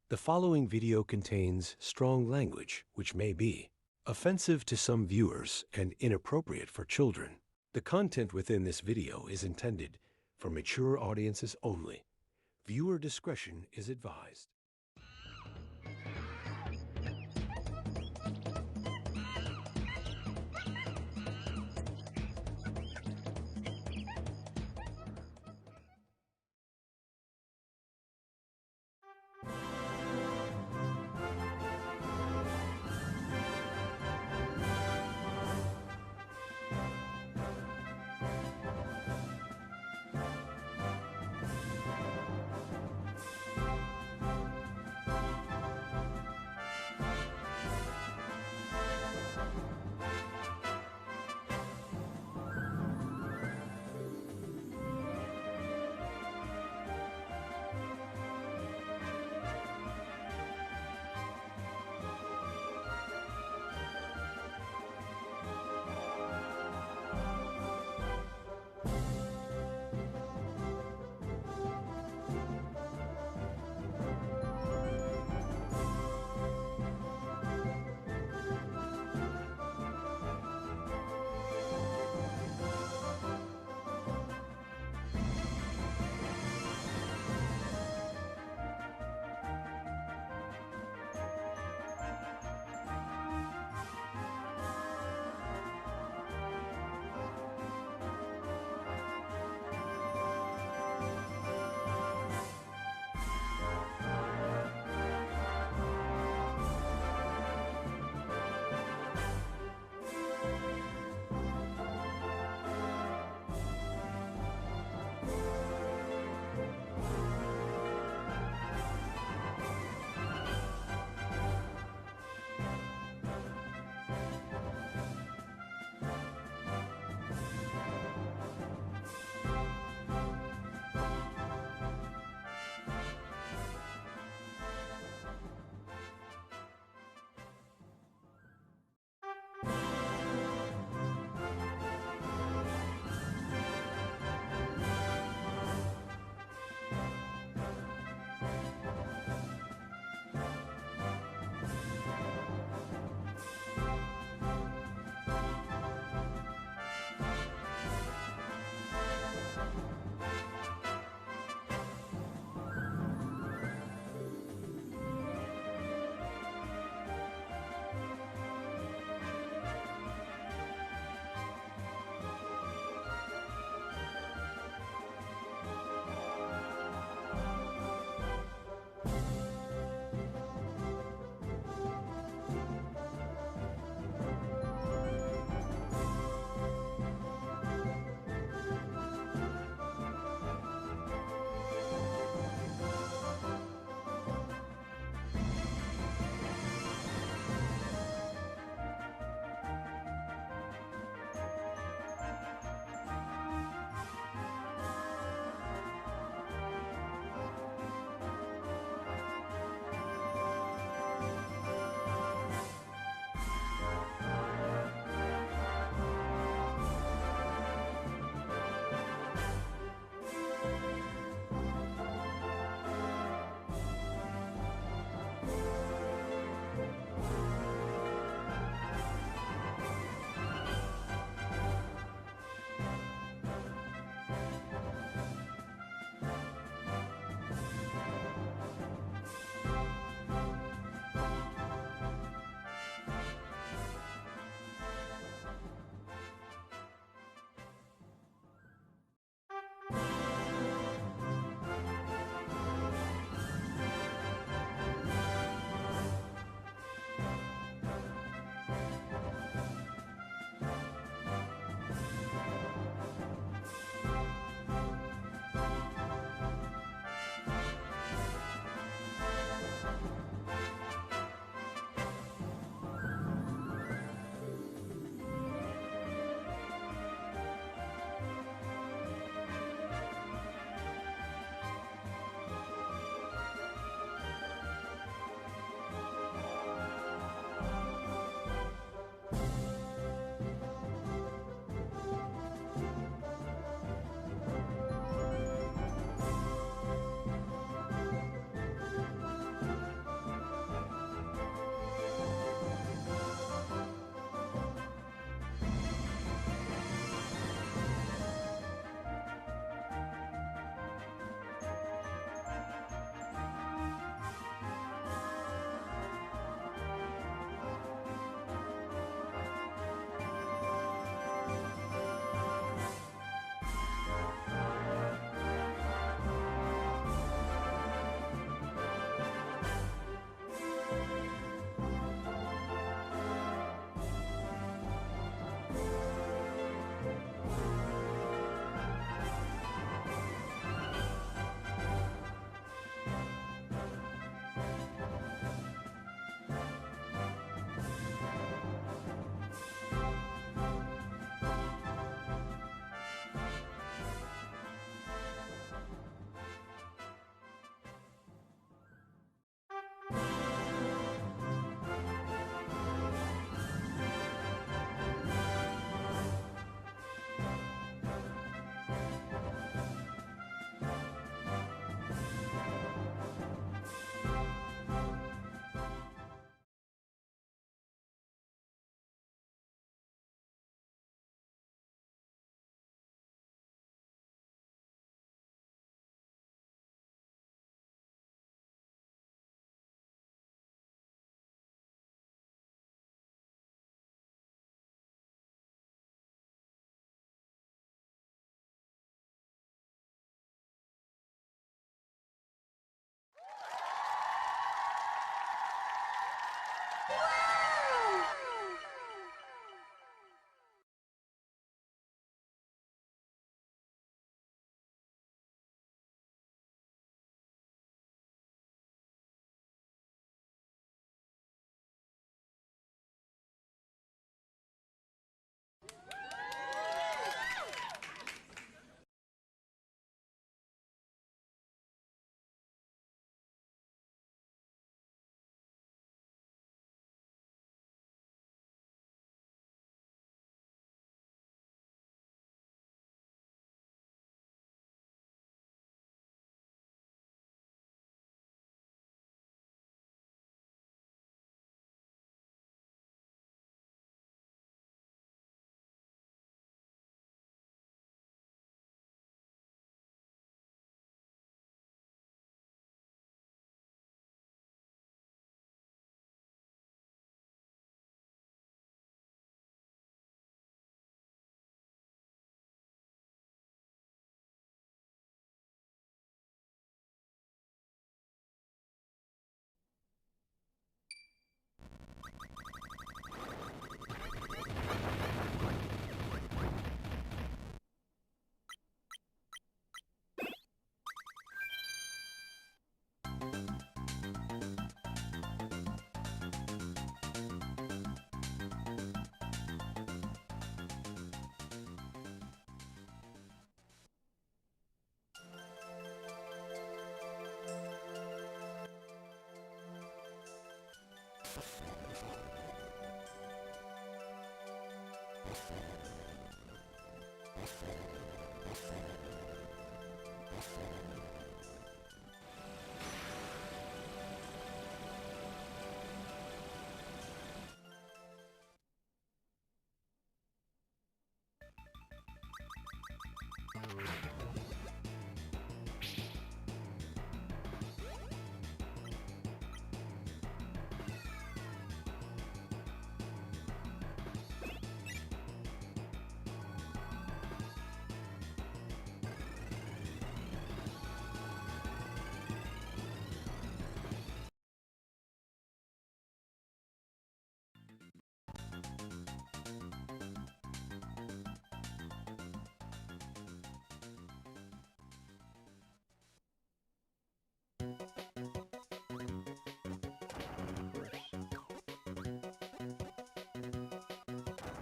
The following video contains strong language which may be offensive to some viewers and inappropriate for children. The content within this video is intended for mature audiences only. Viewer discretion is advised.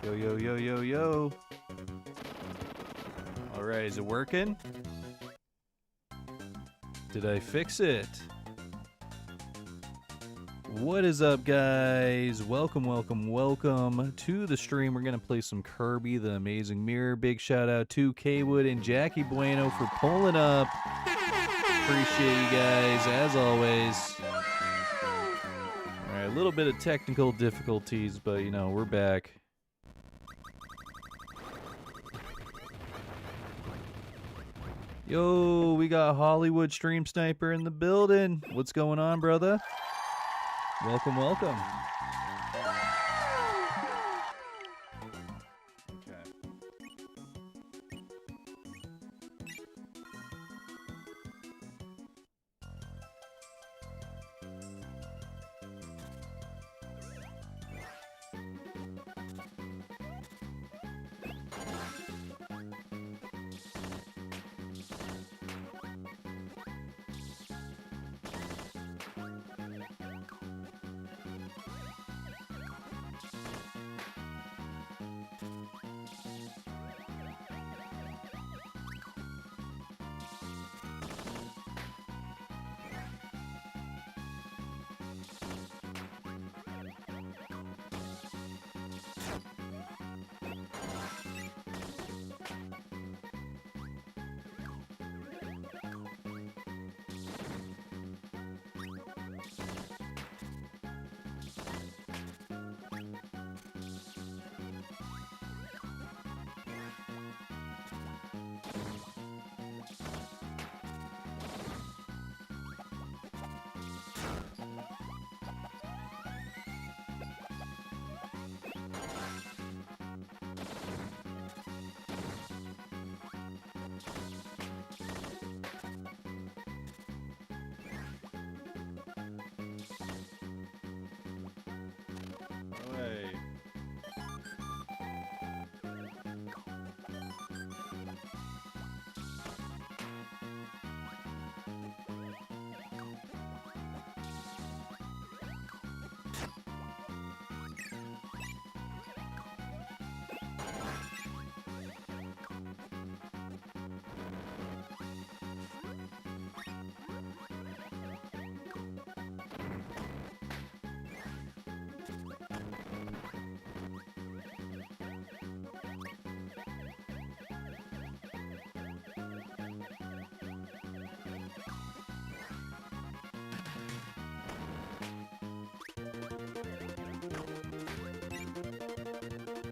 Yo, yo, yo, yo, yo. All right, is it working? Did I fix it? What is up, guys? Welcome, welcome, welcome to the stream. We're going to play some Kirby, the Amazing Mirror. Big shout out to K-Wood and Jackie Bueno for pulling up. Appreciate you guys, as always. All right, a little bit of technical difficulties, but, you know, we're back. Yo, we got Hollywood Stream Sniper in the building. What's going on, brother? Welcome, welcome. Okay. Hey.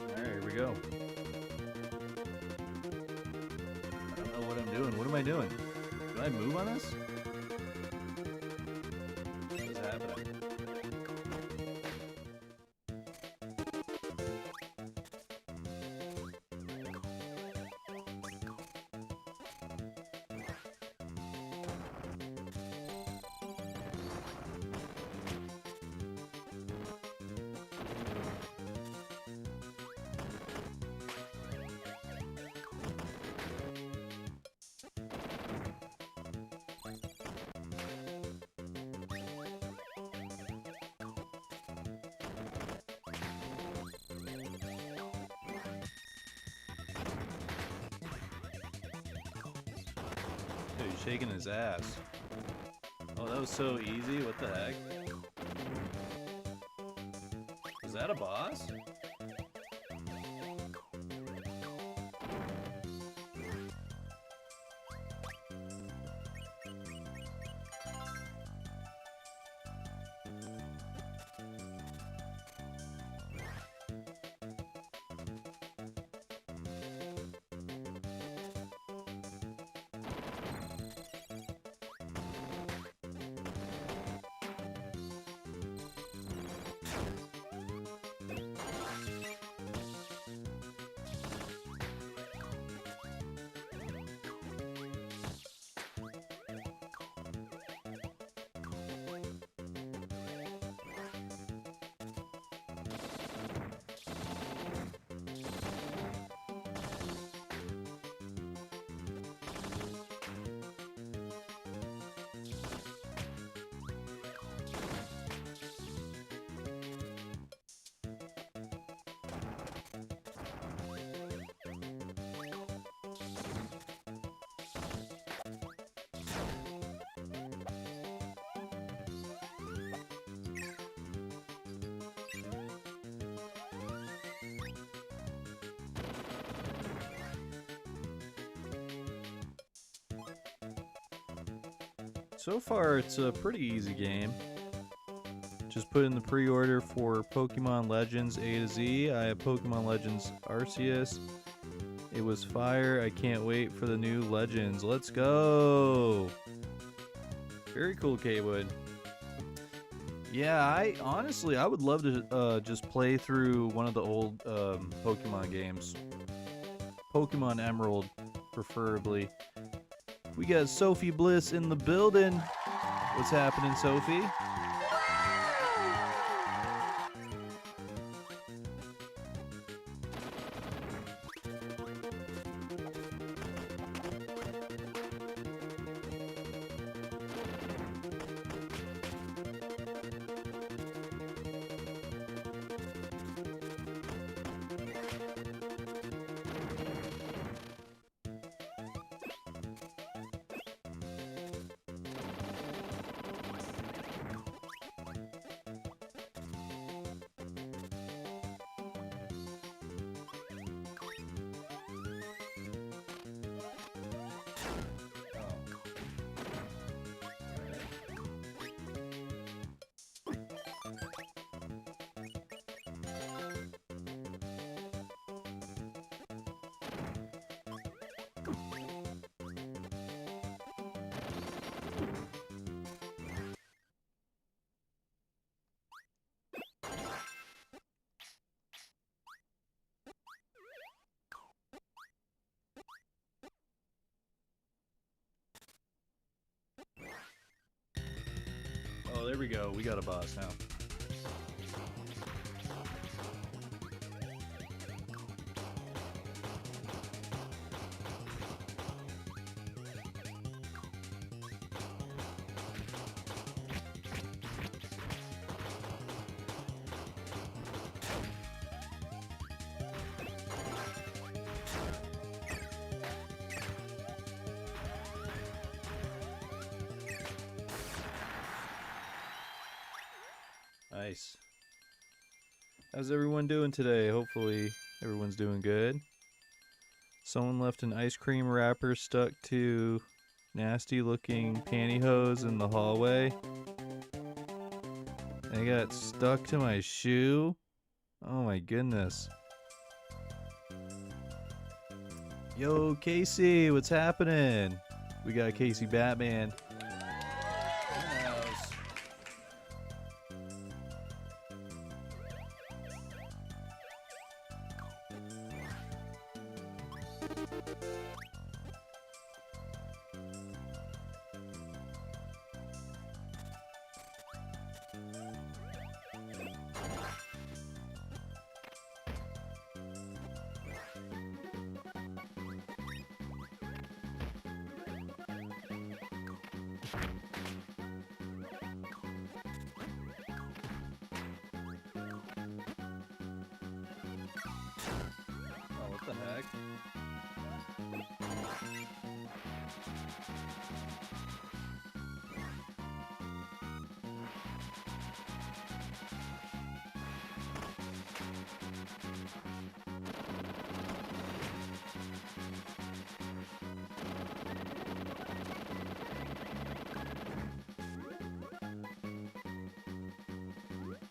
Alright, here we go. I don't know what I'm doing. What am I doing? Do I move on this? What is happening? Dude, he's shaking his ass. Oh, that was so easy. What the heck? Was that a boss? So far, it's a pretty easy game. Just put in the pre-order for Pokemon Legends A to Z. I have Pokemon Legends Arceus. It was fire. I can't wait for the new Legends. Let's go! Very cool, K-Wood. Yeah, I honestly, I would love to just play through one of the old Pokemon games. Pokemon Emerald, preferably. We got Sophie Bliss in the building. What's happening, Sophie? there we go. We got a boss now. Nice. How's everyone doing today? Hopefully everyone's doing good. Someone left an ice cream wrapper stuck to nasty looking pantyhose in the hallway. And it got stuck to my shoe. Oh my goodness. Yo, Casey, what's happening? We got Casey Batman. What the heck?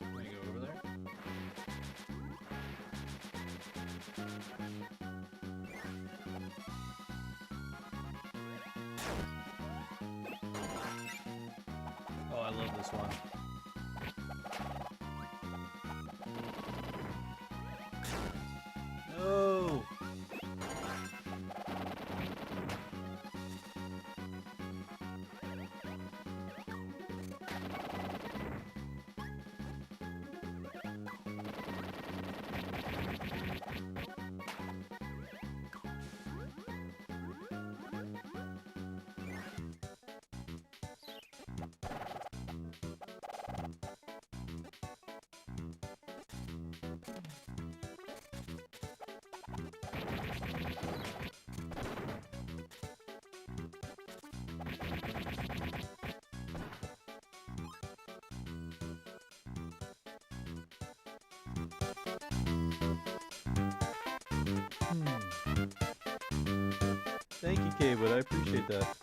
Can I go over there? Oh, I love this one. No! Thank you, Kaywood. I appreciate that.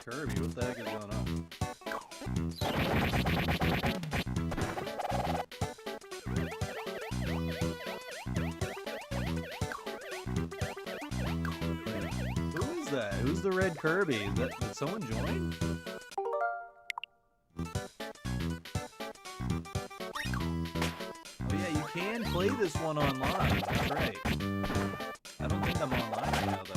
Kirby, what the heck is going on? Who is that? Who's the red Kirby? Did someone join? Oh yeah, you can play this one online. That's right. I don't think I'm online right now though.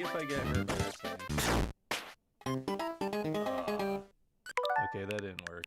if I get hurt by this thing. Okay, that didn't work.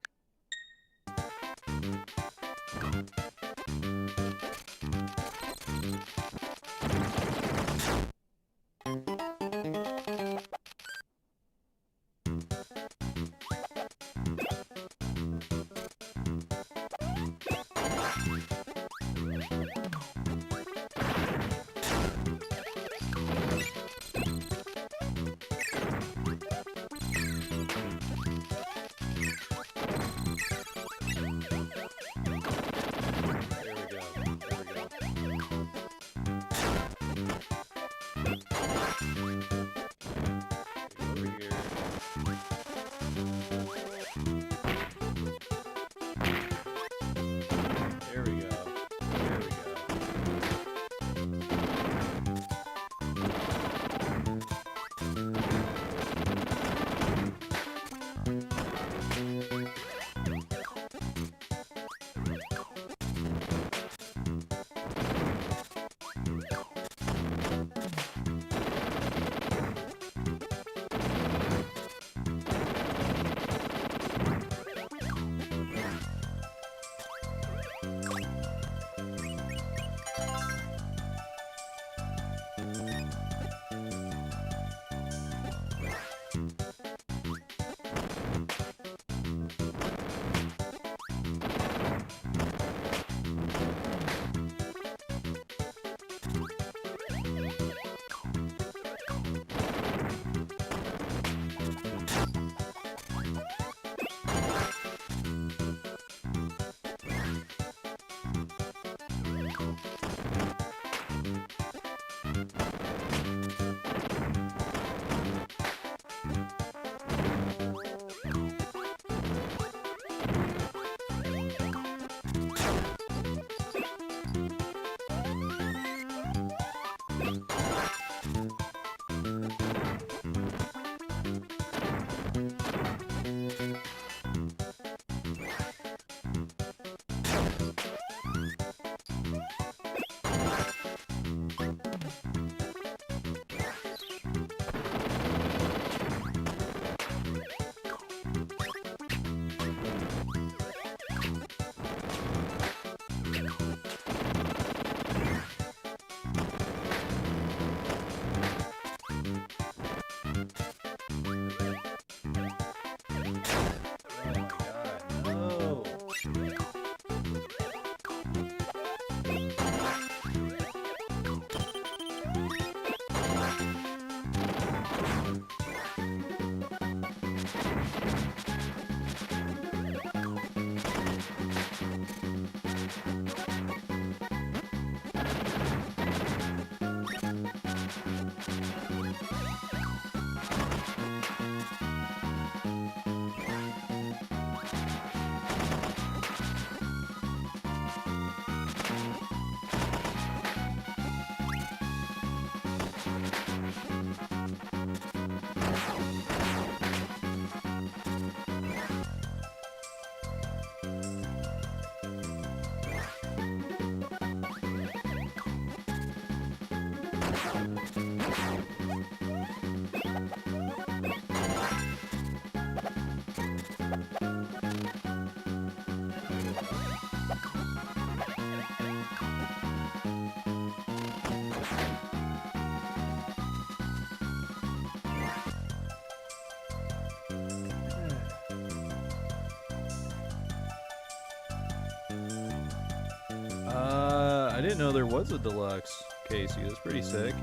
I didn't know there was a deluxe, Casey. That's pretty sick.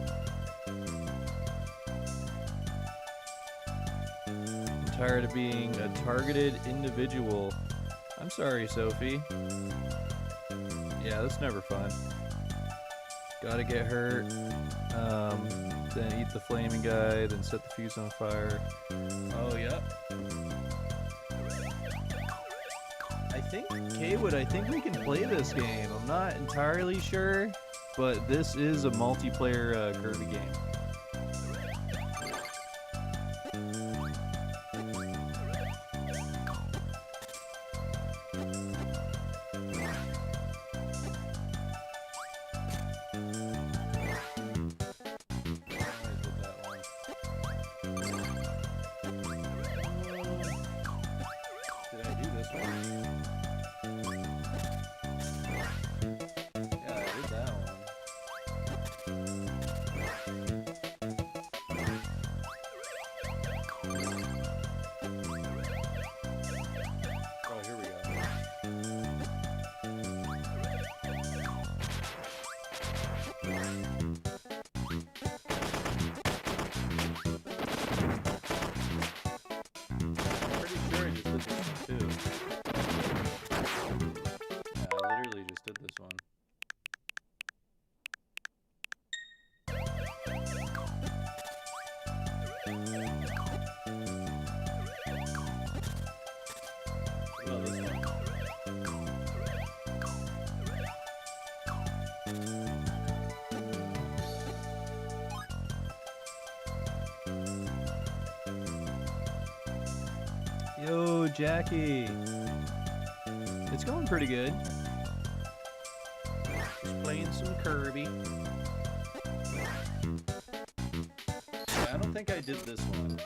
I'm tired of being a targeted individual. I'm sorry, Sophie. Yeah, that's never fun. Gotta get hurt, then eat the flaming guy, then set the fuse on fire. Oh, yep. Kaywood, I think we can play this game. I'm not entirely sure, but this is a multiplayer Kirby game. What about this one? Yo, Jackie. It's going pretty good. Just playing some Kirby. Yeah, I don't think I did this one.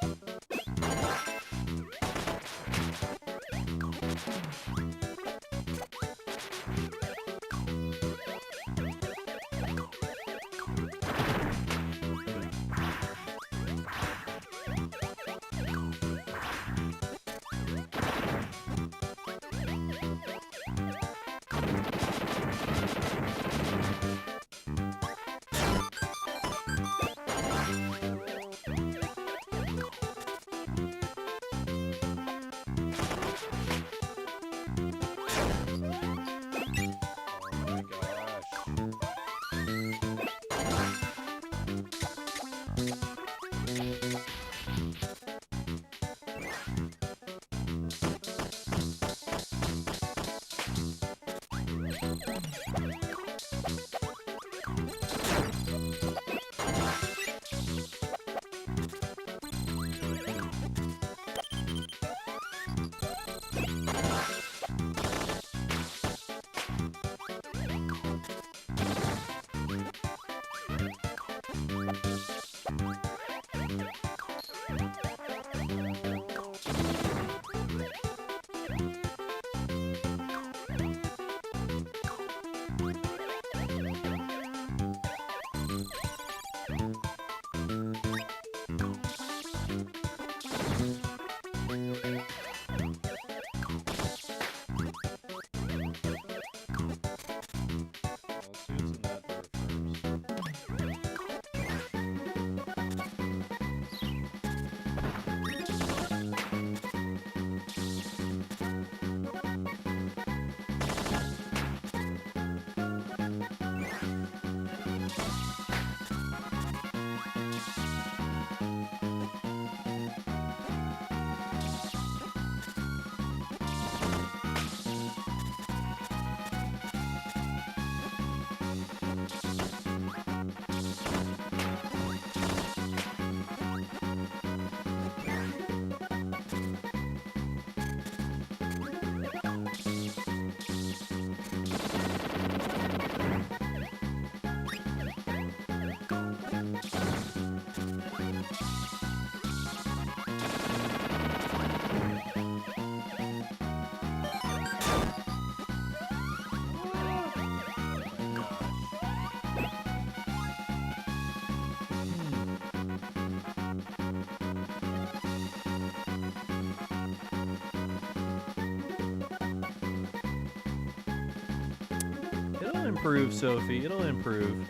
It'll improve, Sophie. It'll improve.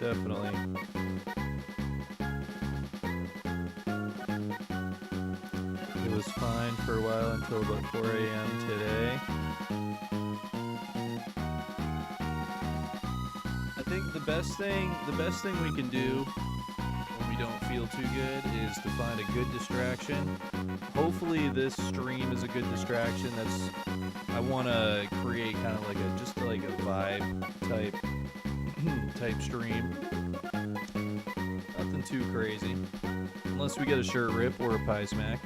Definitely. It was fine for a while until about 4 a.m. today. I think the best thing we can do when we don't feel too good is to find a good distraction. Hopefully this stream is a good distraction. I want to create kind of like a vibe type stream. Nothing too crazy. Unless we get a shirt rip or a pie smack.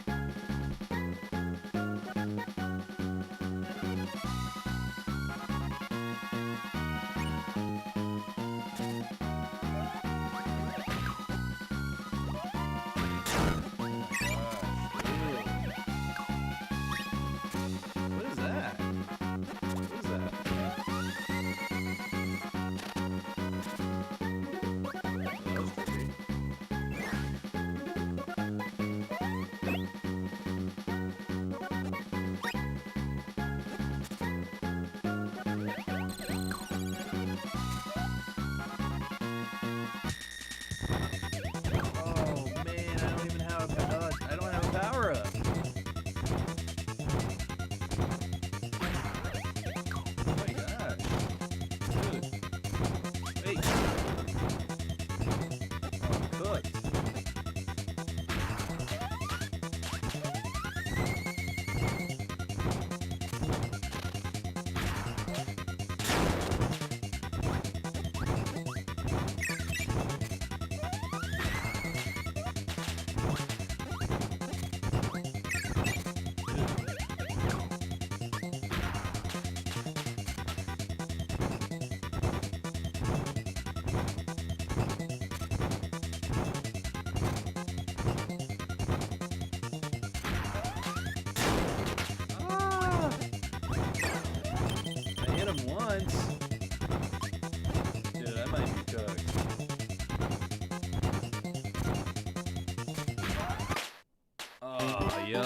Yeah,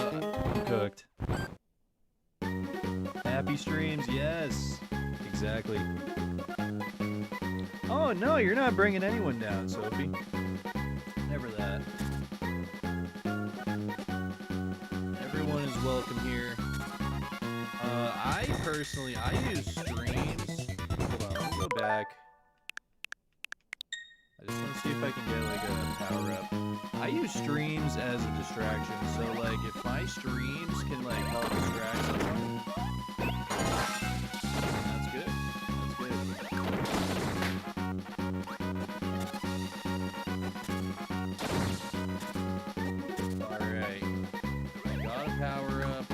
I'm cooked. Happy streams, yes. Exactly. Oh, no, you're not bringing anyone down, Sophie. Never that. Everyone is welcome here. I personally, I use streams. Hold on, let me go back. I just want to see if I can get like a power up. I use streams as a distraction, so like if my streams can like help distract someone, that's good. That's good. Alright. Got a power up.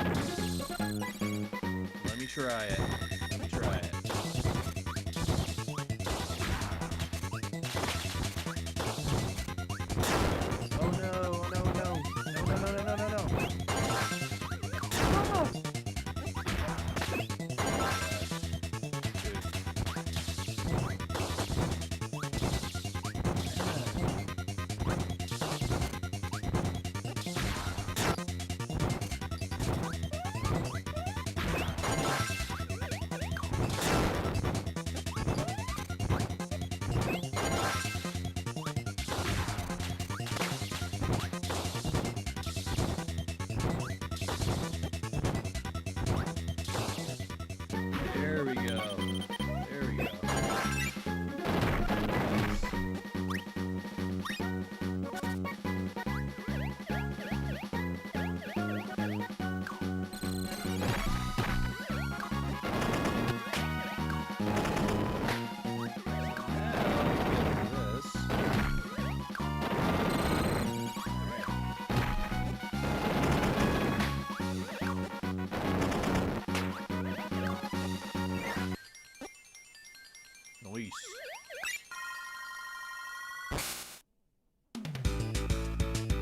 Let me try it.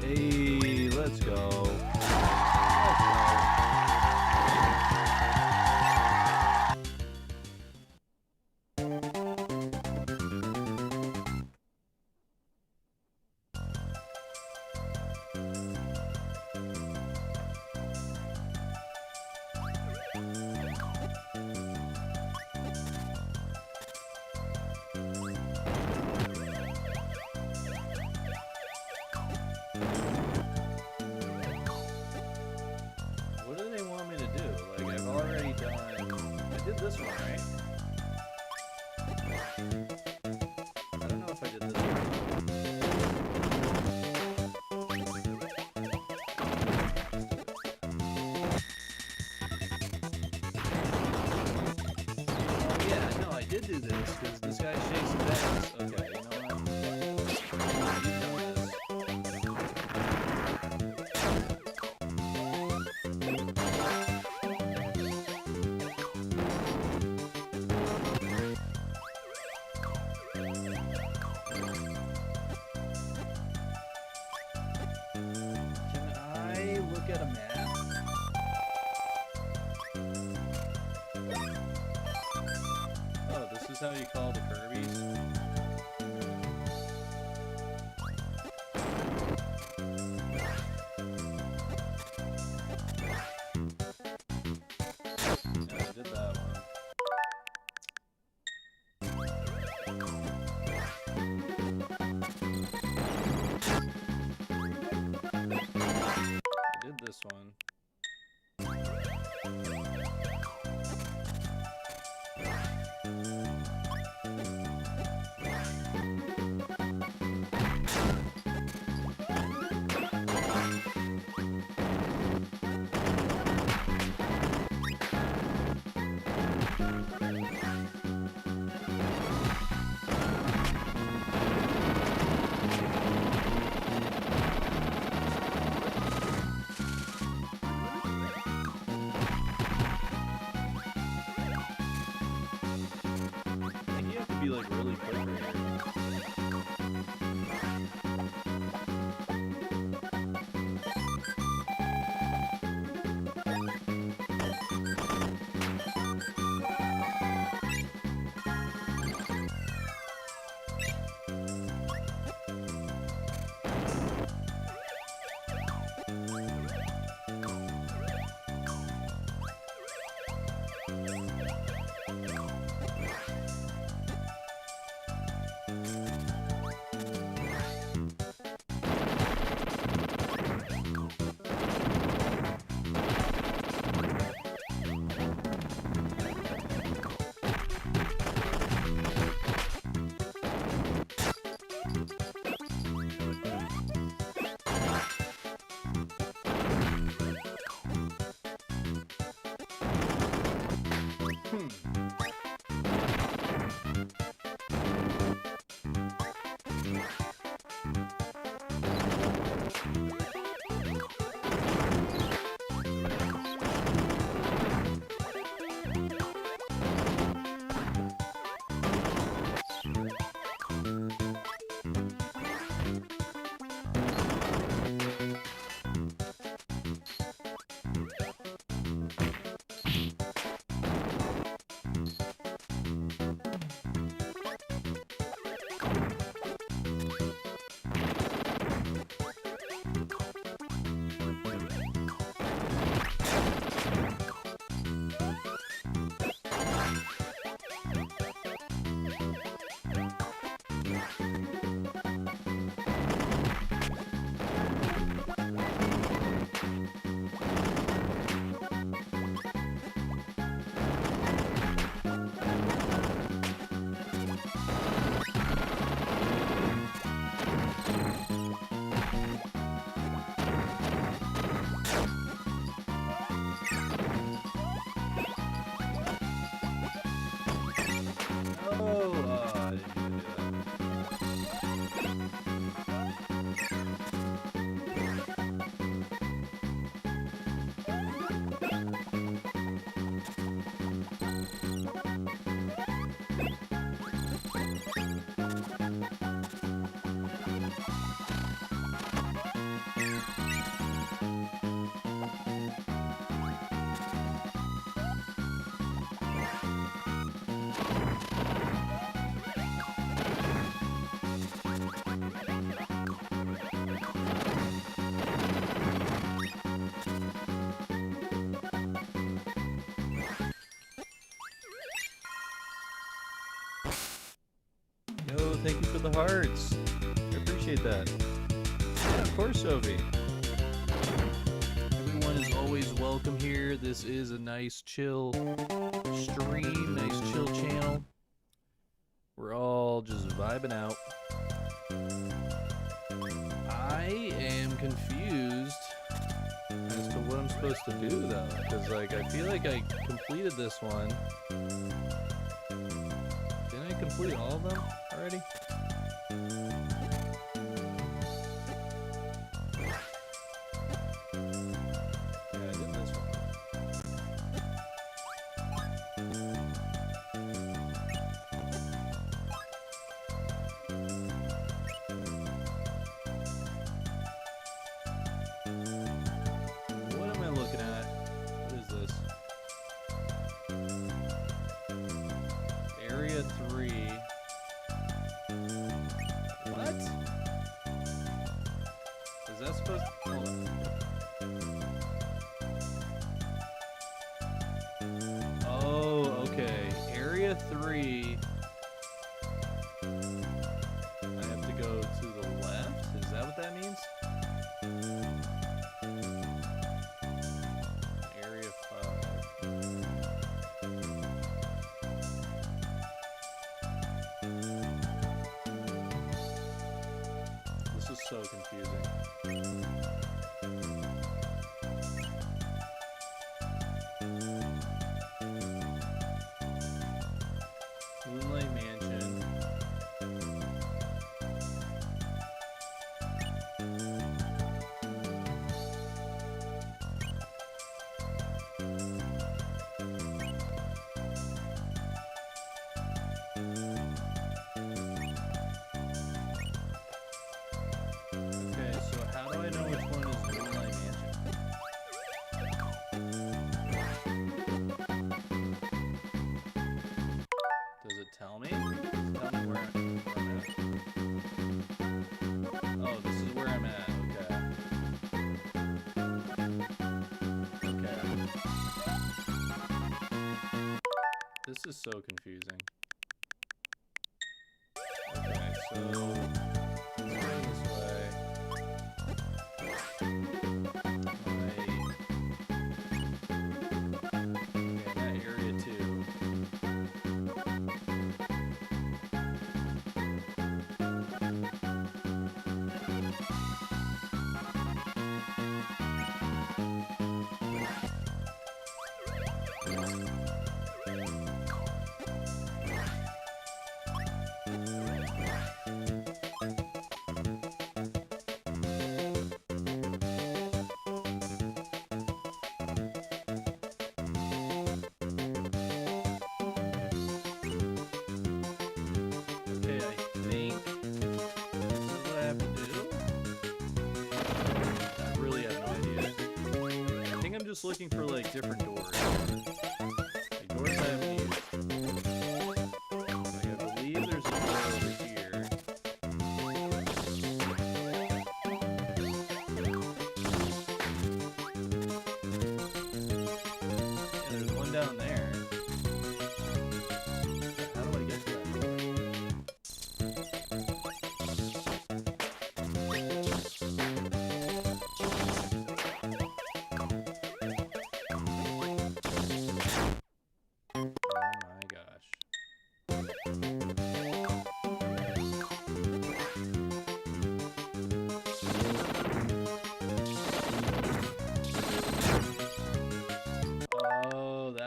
Hey, let's go. What do they want me to do? Like, I've already done... I did this one, right? I don't know if I did this one. Oh, yeah, no, I did do this, because this guy shakes his ass. Okay, you know what? You've done this. Get a map. Oh, this is how you call the Kirby's. Yeah, I did that one. I did this one. thank you for the hearts. I appreciate that. Yeah, of course, Sophie. Everyone is always welcome here. This is a nice chill stream, nice chill channel. We're all just vibing out. I am confused as to what I'm supposed to do though, because like I feel like I completed this one. Didn't I complete all of them already? So confusing. Moonlight Mansion. Tell me where I'm at. Oh, this is where I'm at. Okay. This is so confusing. Okay, so let's go this way. That area too. Looking for like different doors. Like doors I haven't used. Like I believe there's a door over here. And there's one down there. How do I get to that door?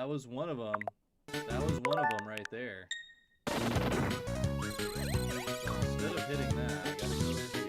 Was one of them. That was one of them right there. So instead of hitting that, I gotta go here.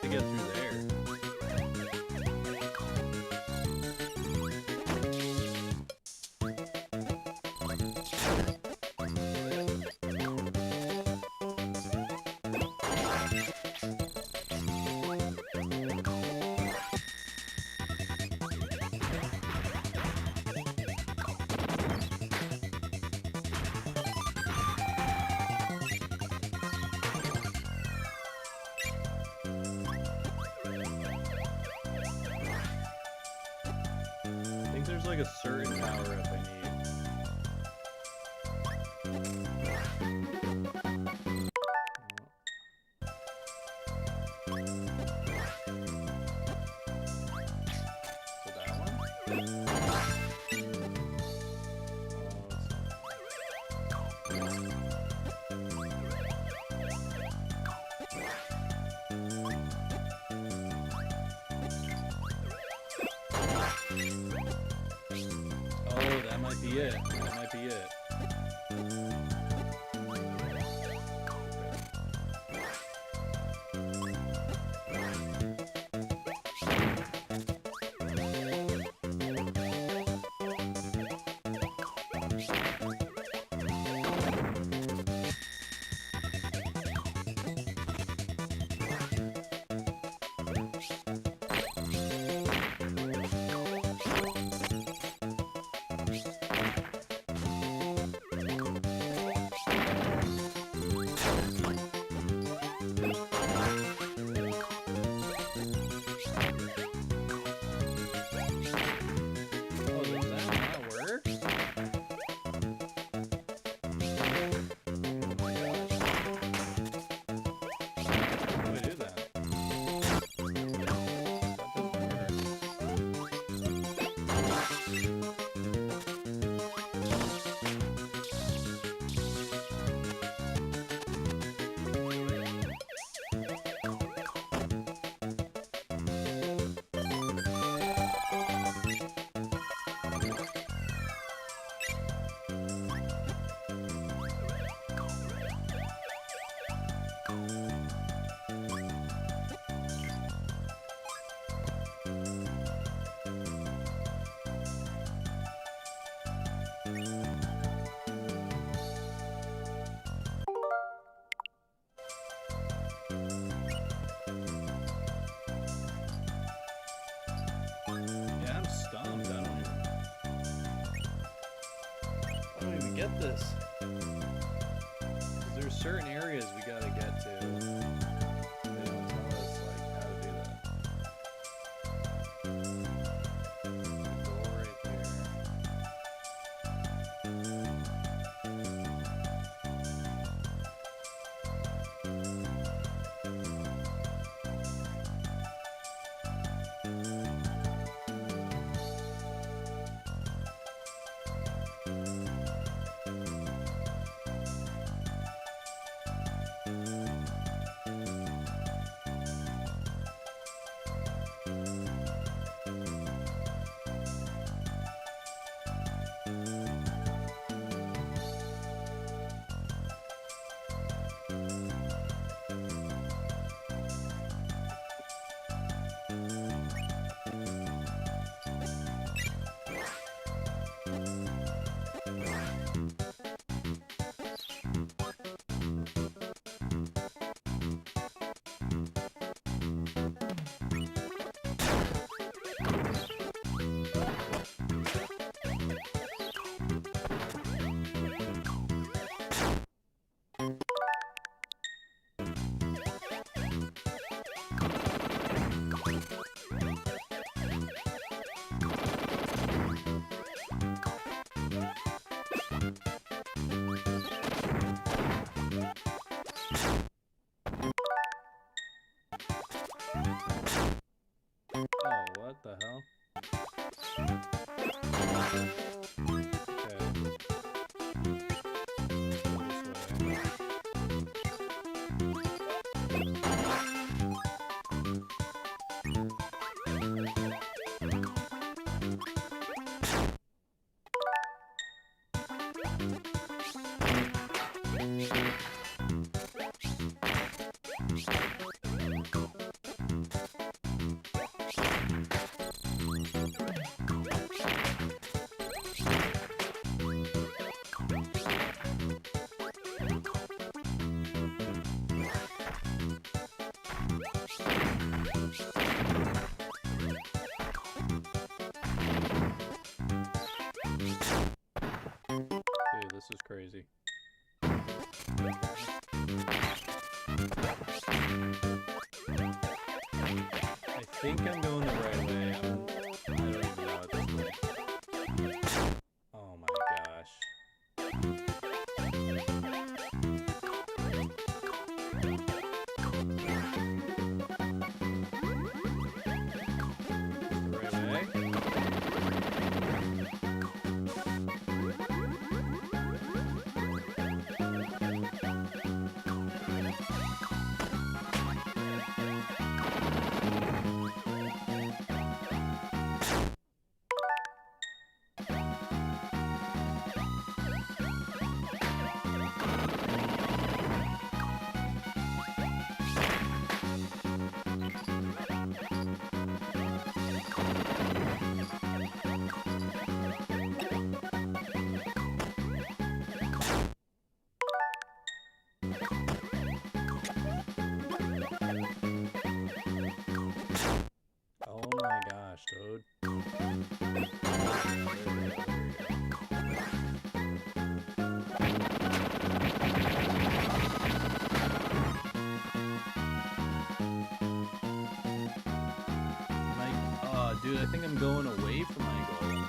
To get through there. I think there's like a certain power up I need. So that one? Oh, that might be it. That might be it. Get this. There's certain areas we gotta get to. They don't tell us like how to do that. Door right there. crazy. I think I'm going the right way. I don't even know at this point. Oh my gosh. Oh my gosh, dude. Dude, I think I'm going away from my goal.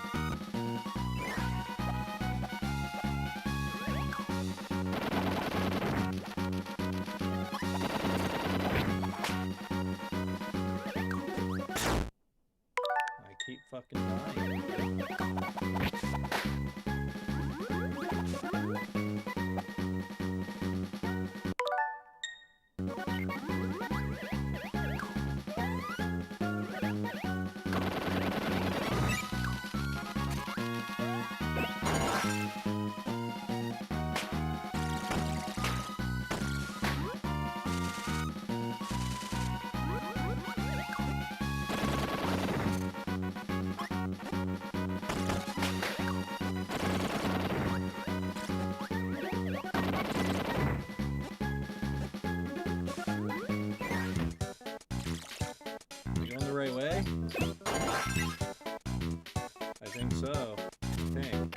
I keep fucking dying. Right way? I think so. I think.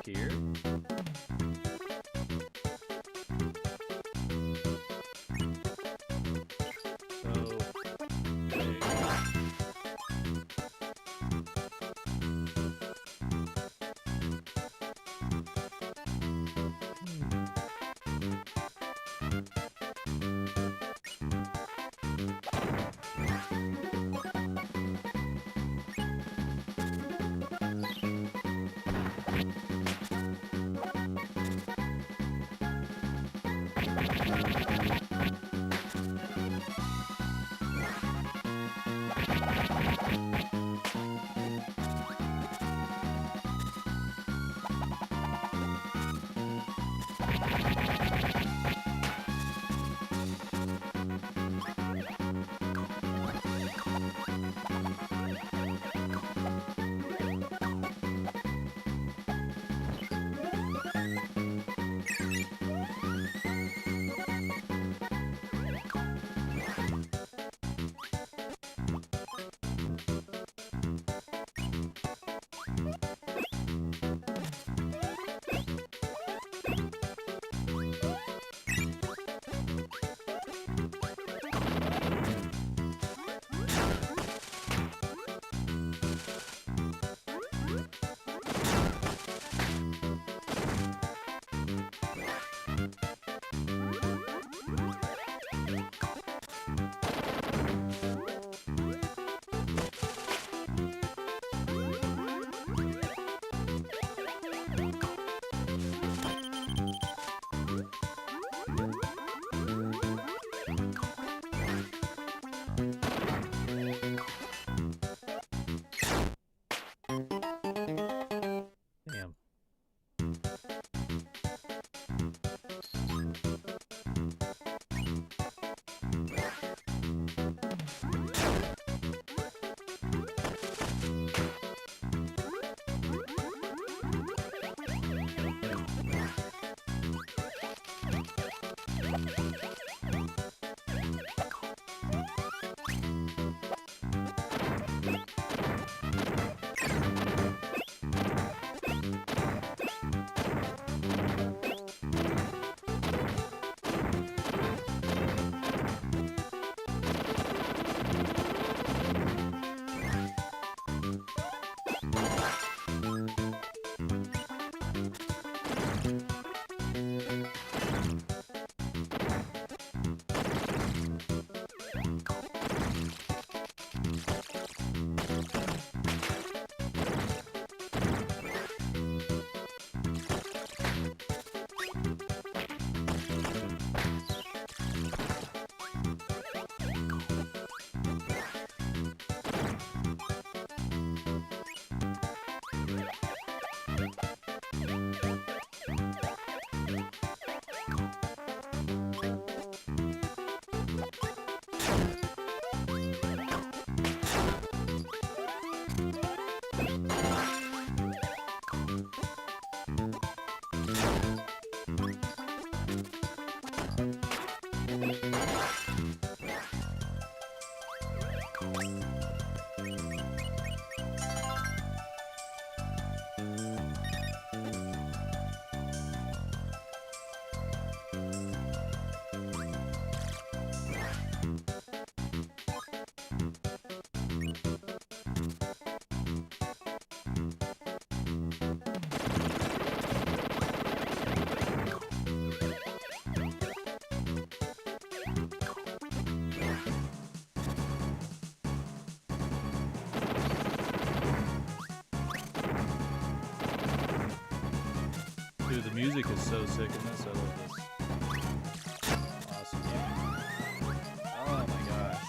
here. Damn. Dude, the music is so sick in this. I love this. Awesome. Oh my gosh.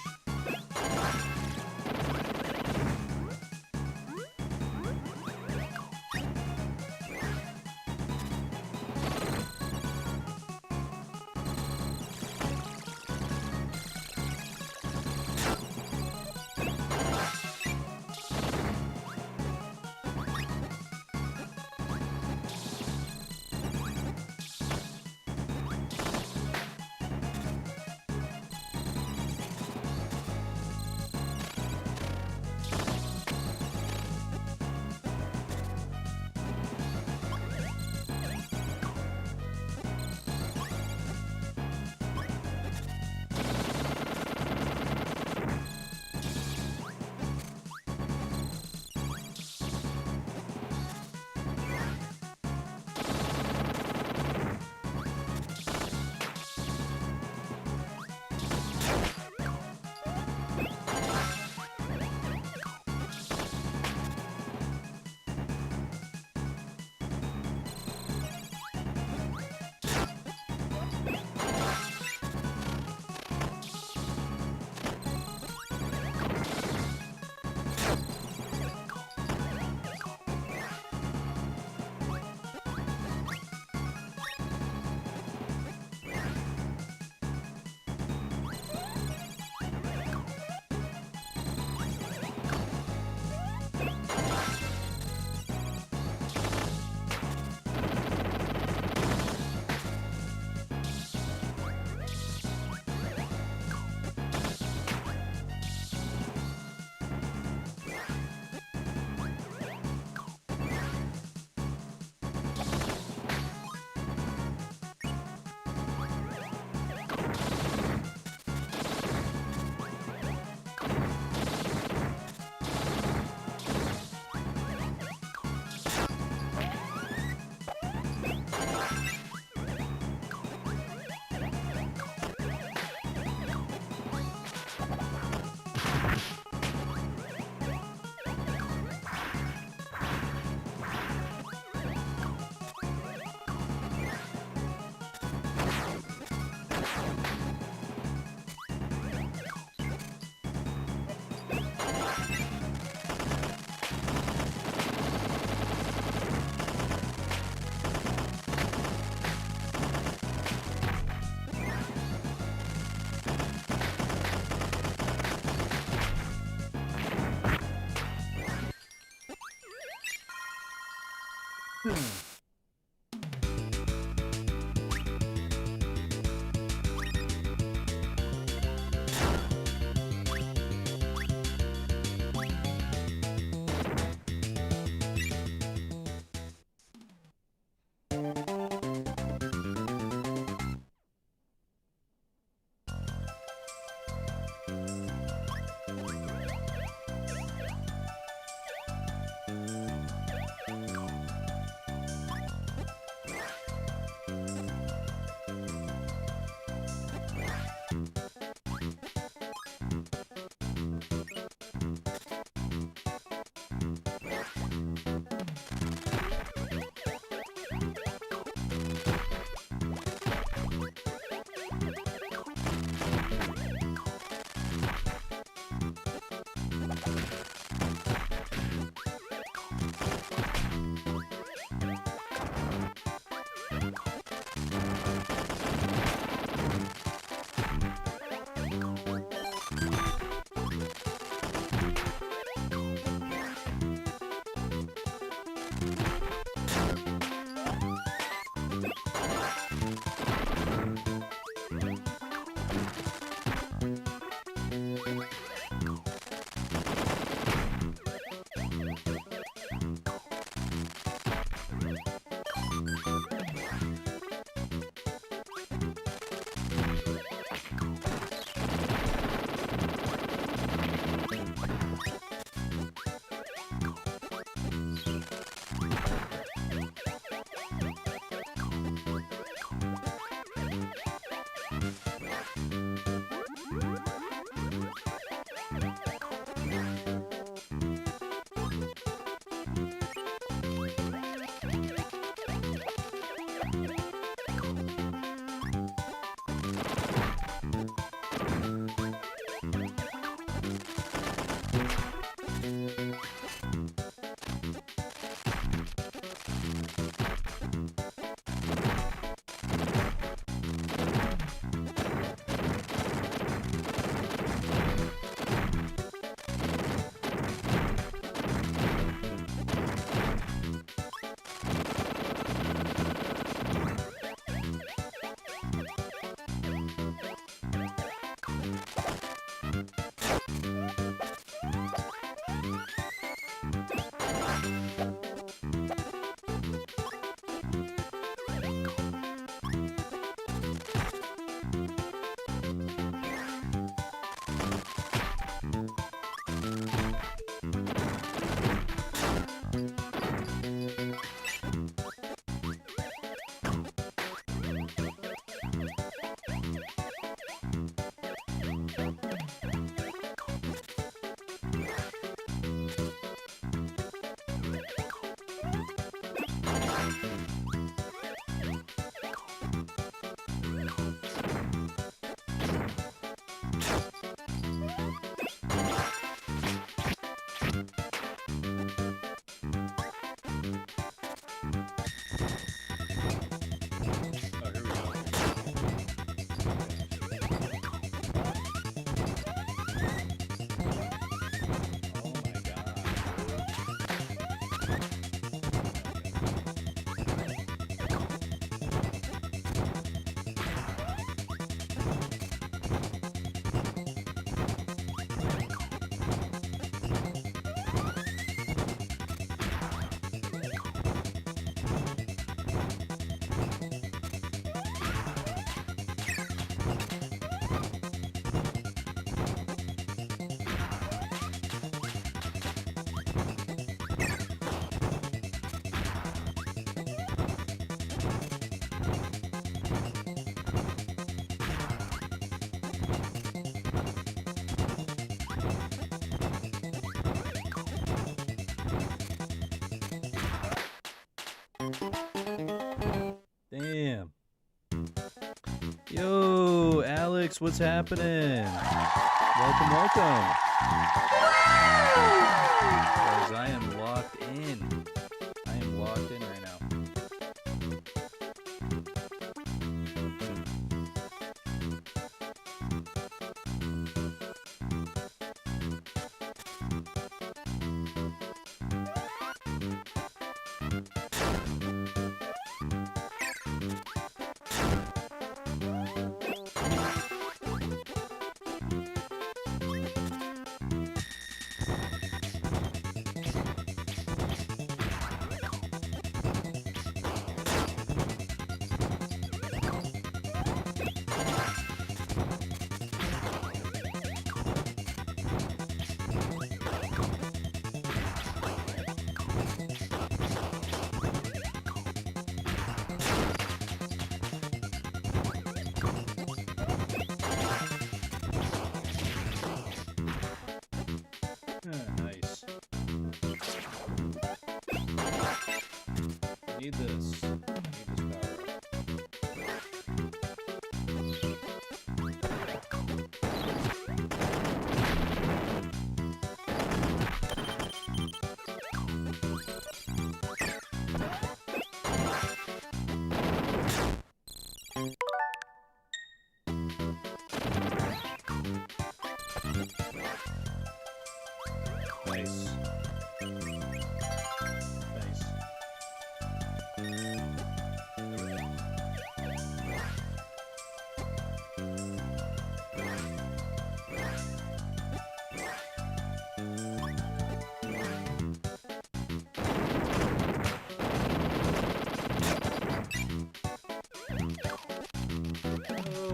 Damn. Yo, Alex, what's happening? Welcome, welcome. Guys, I am locked in. I am locked in right now. Nice. I need this. I need this power up. Nice. Nice.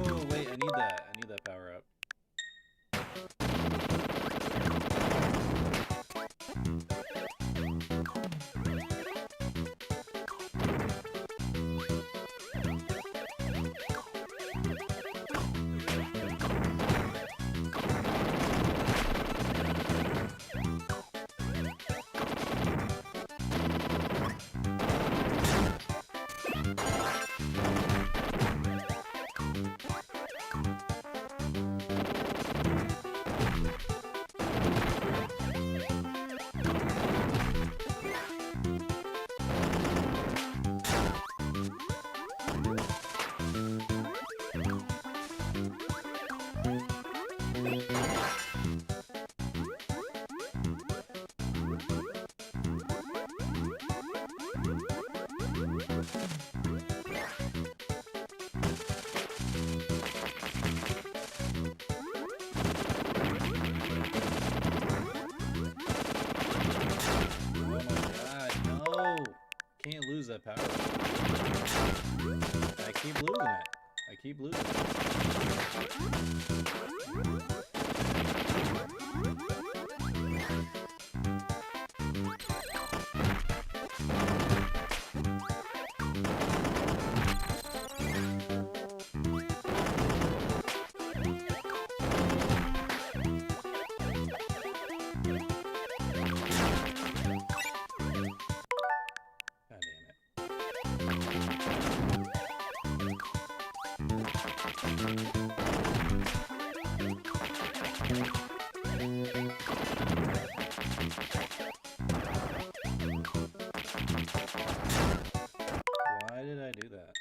Oh, wait, I need that. I need that power up. Can't lose that power. I keep losing it. I keep losing it. Why did I do that?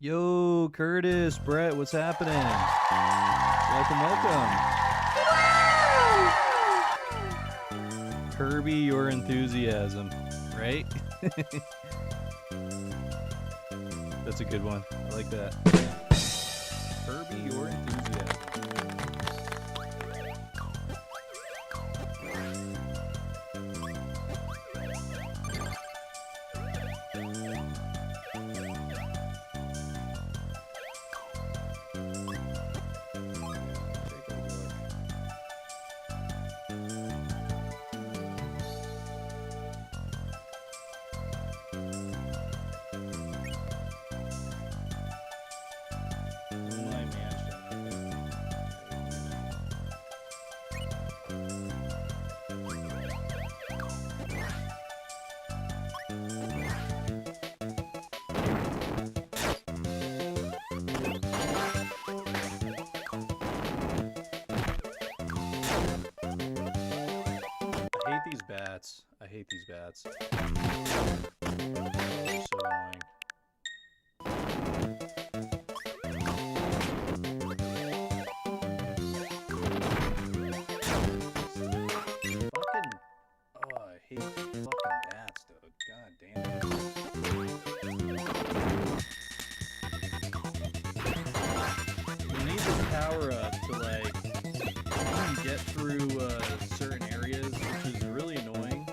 Yo, Curtis, Brett, what's happening? Welcome. Kirby, your enthusiasm, right? That's a good one. I like that. Kirby, your enthusiasm. I hate these bats. They're so annoying. Fucking, oh, I hate fucking bats, dude. God damn it. You need this power up to like get through certain areas, which is really annoying.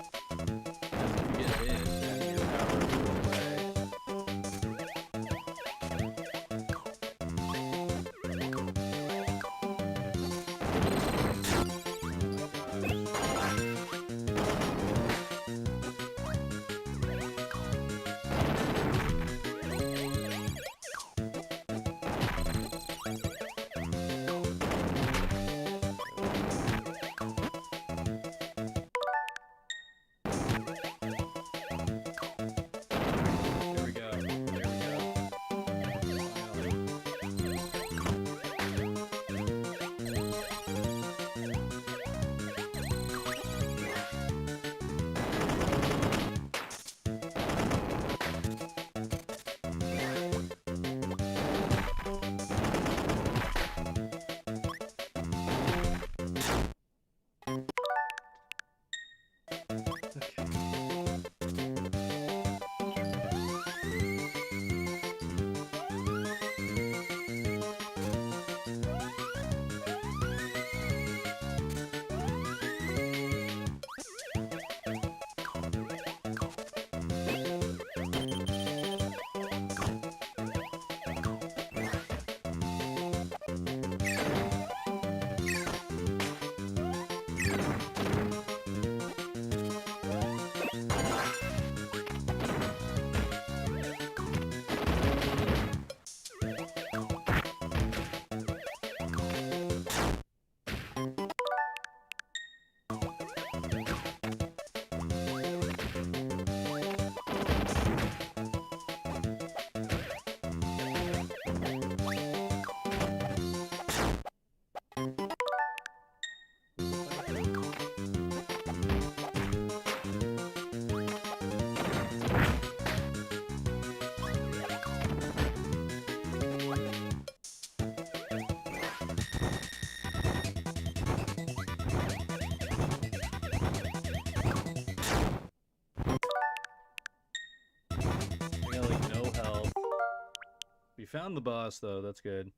We found the boss, though. That's good.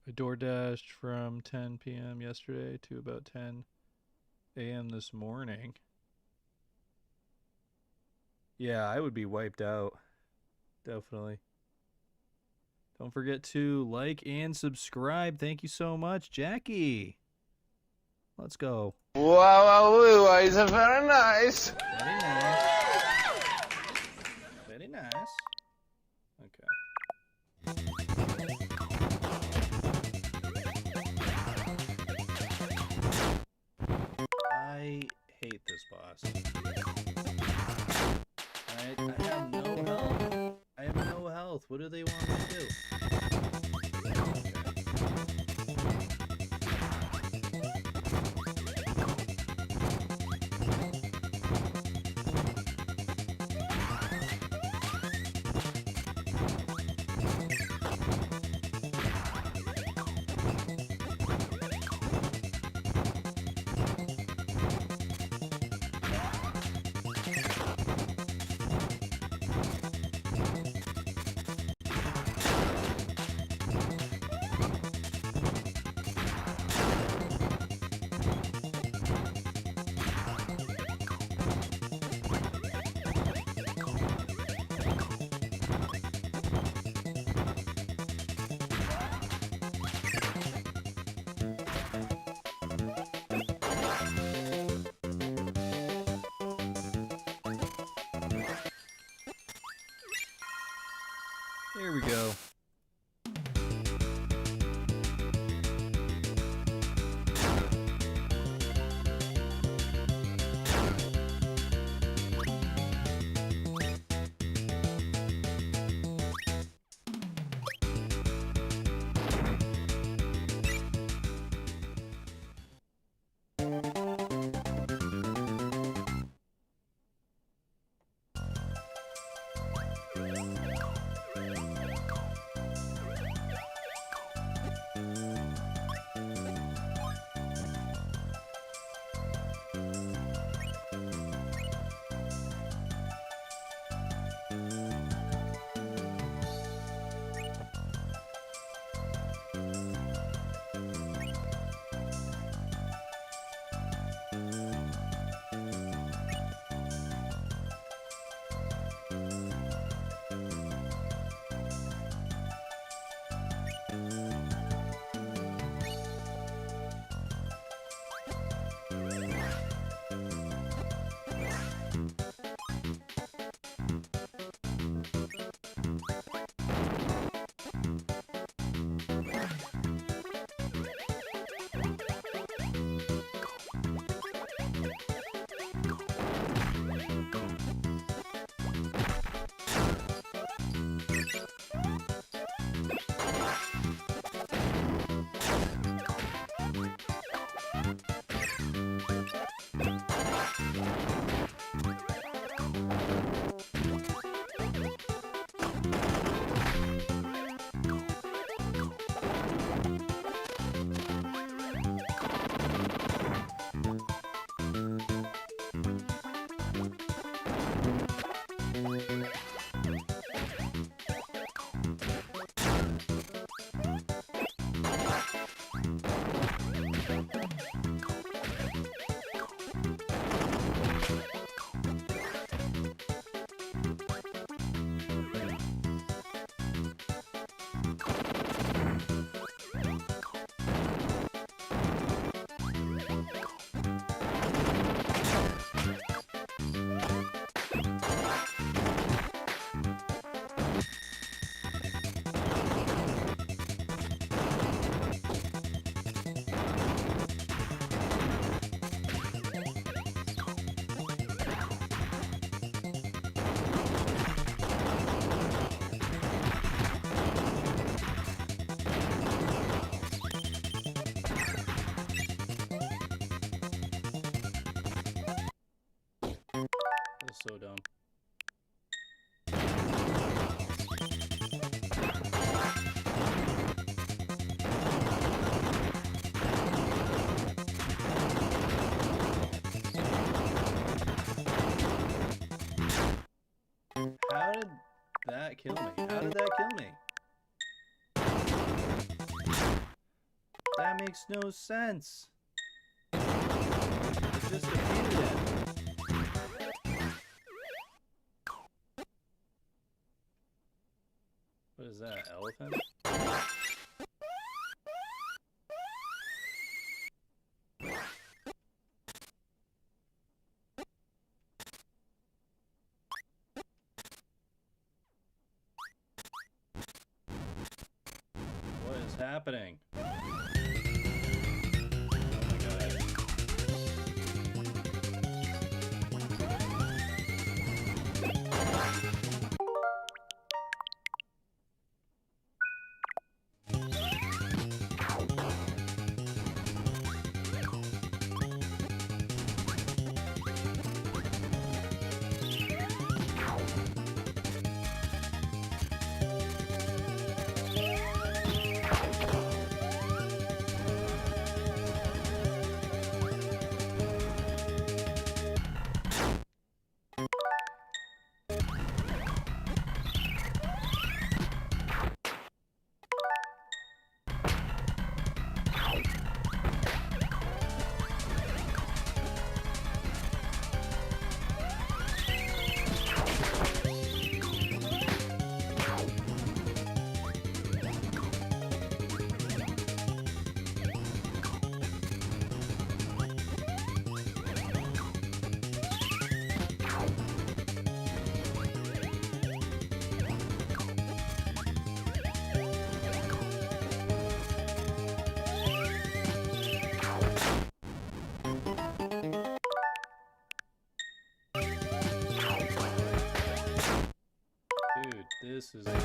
I door dashed from 10 p.m. yesterday to about 10 a.m. this morning. Yeah, I would be wiped out. Definitely. Don't forget to like and subscribe. Thank you so much, Jackie. Let's go. Wow, it's very nice. Very nice. Very nice. Okay. I hate this boss. I have no health. I have no health. What do they want me to do? Okay. There we go. That's so dumb. How did that kill me? How did that kill me? That makes no sense. It just defeated it. What is that, elephant? What is happening? Oh my god. This is nice.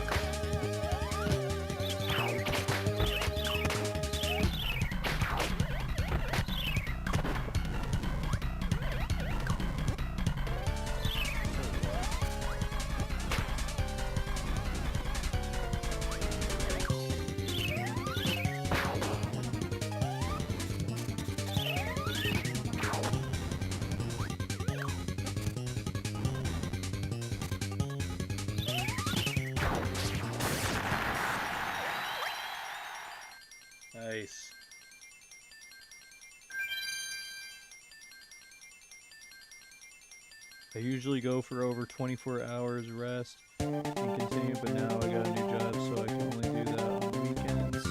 I usually go for over 24 hours rest and continue, but now I got a new job, so I can only do that on weekends.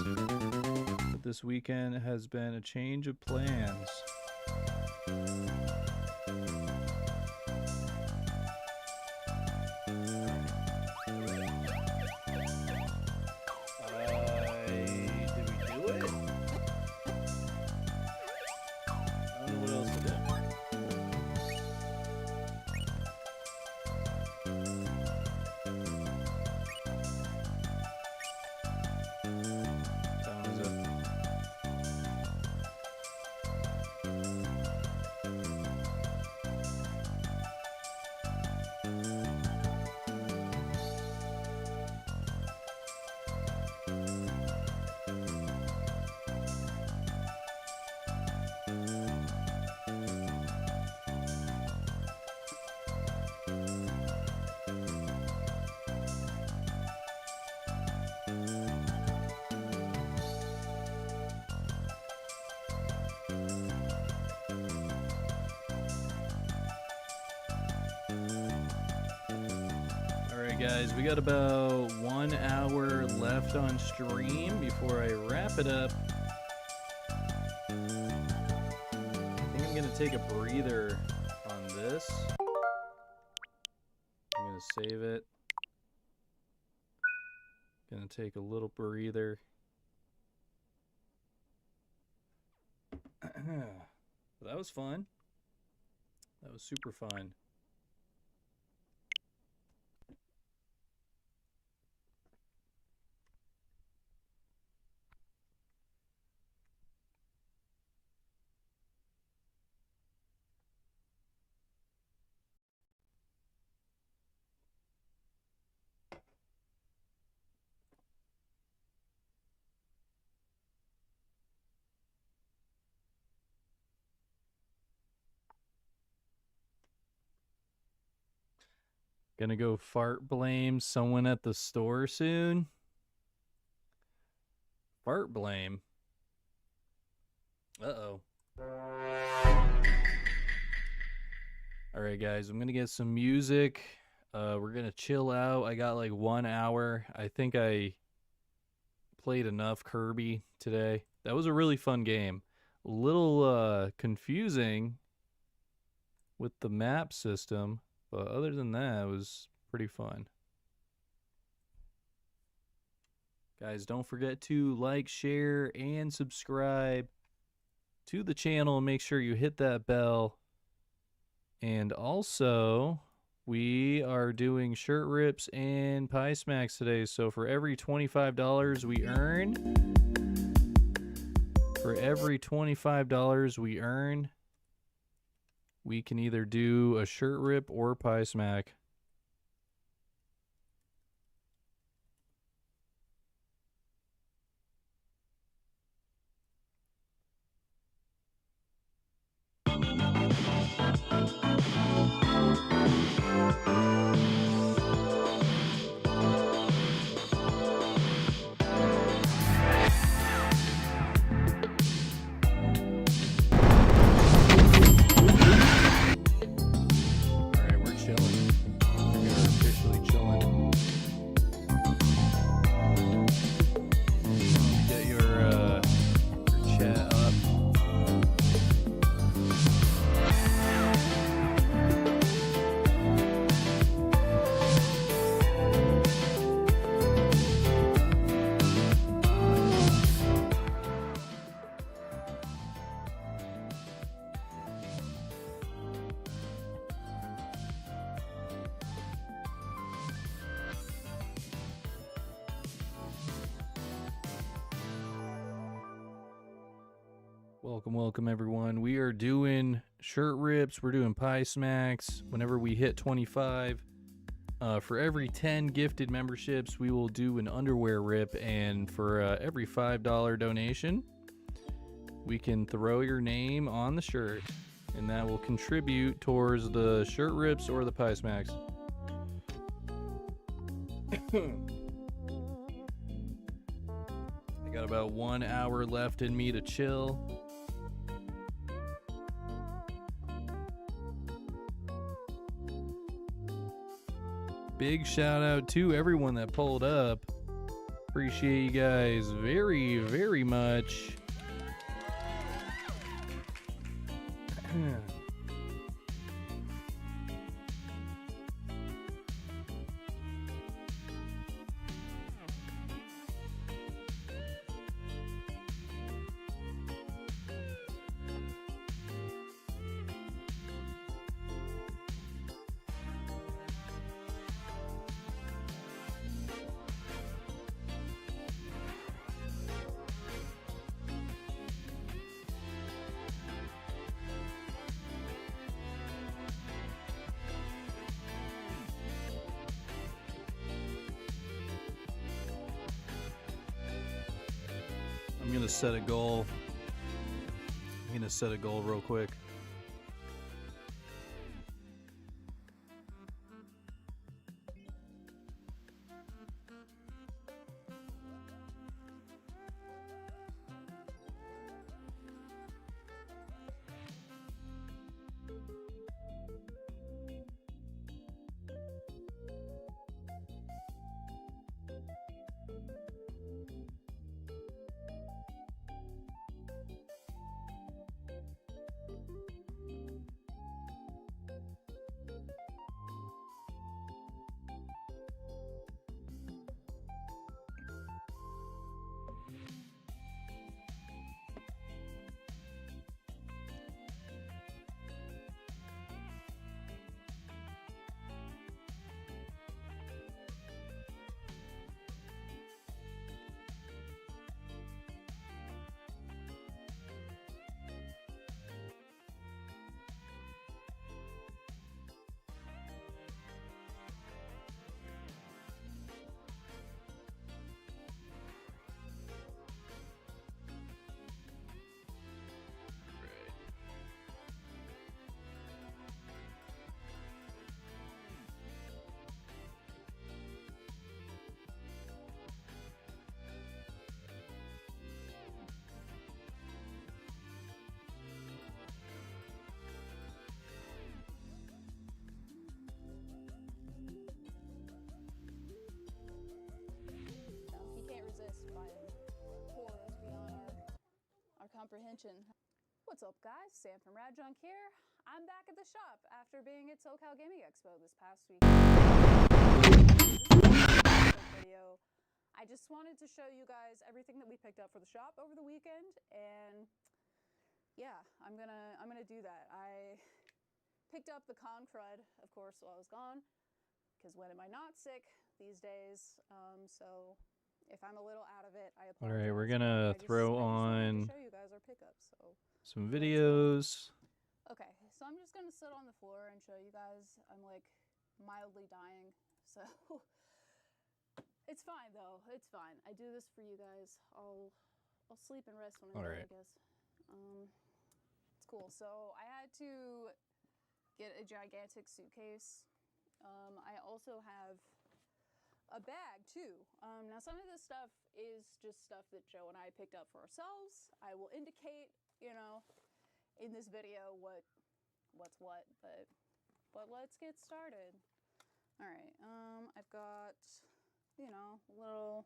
But this weekend has been a change of plans. Guys, we got about 1 hour left on stream before I wrap it up. I think I'm gonna take a breather on this. I'm gonna save it. Gonna take a little breather. That was fun. That was super fun. Gonna go fart blame someone at the store soon. Fart blame. Uh-oh. Alright guys, I'm gonna get some music. We're gonna chill out. I got like 1 hour. I think I played enough Kirby today. That was a really fun game. A little confusing with the map system. But other than that, it was pretty fun. Guys, don't forget to like, share, and subscribe to the channel. And make sure you hit that bell. And also, we are doing shirt rips and pie smacks today. So for every $25 we earn, we can either do a shirt rip or pie smack. Alright, we're chilling. Welcome everyone. We are doing shirt rips. We're doing pie smacks. Whenever we hit 25, for every 10 gifted memberships, we will do an underwear rip. And for every $5 donation, we can throw your name on the shirt, and that will contribute towards the shirt rips or the pie smacks. I got about 1 hour left in me to chill. Big shout out to everyone that pulled up. Appreciate you guys very, very much. I'm gonna set a goal. Real quick. He can't resist buying horrors beyond our comprehension. What's up, guys? Sam from Rad Junk here. I'm back at the shop after being at SoCal Gaming Expo this past week. Video. I just wanted to show you guys everything that we picked up for the shop over the weekend, and yeah, I'm gonna do that. I picked up the con crud, of course, while I was gone, because when am I not sick these days? So if I'm a little out of it, I apologize. All right, we're gonna throw on show you guys our pickups. So some videos. okay, so I'm just gonna sit on the floor and show you guys. I'm like mildly dying, so it's fine though. It's fine. I do this for you guys. I'll sleep and rest when I'm done, I guess. It's cool. So I had to get a gigantic suitcase. I also have a bag too. Now some of this stuff is just stuff that Joe and I picked up for ourselves. I will indicate, you know, in this video what's what, but let's get started. All right, I've got, you know, a little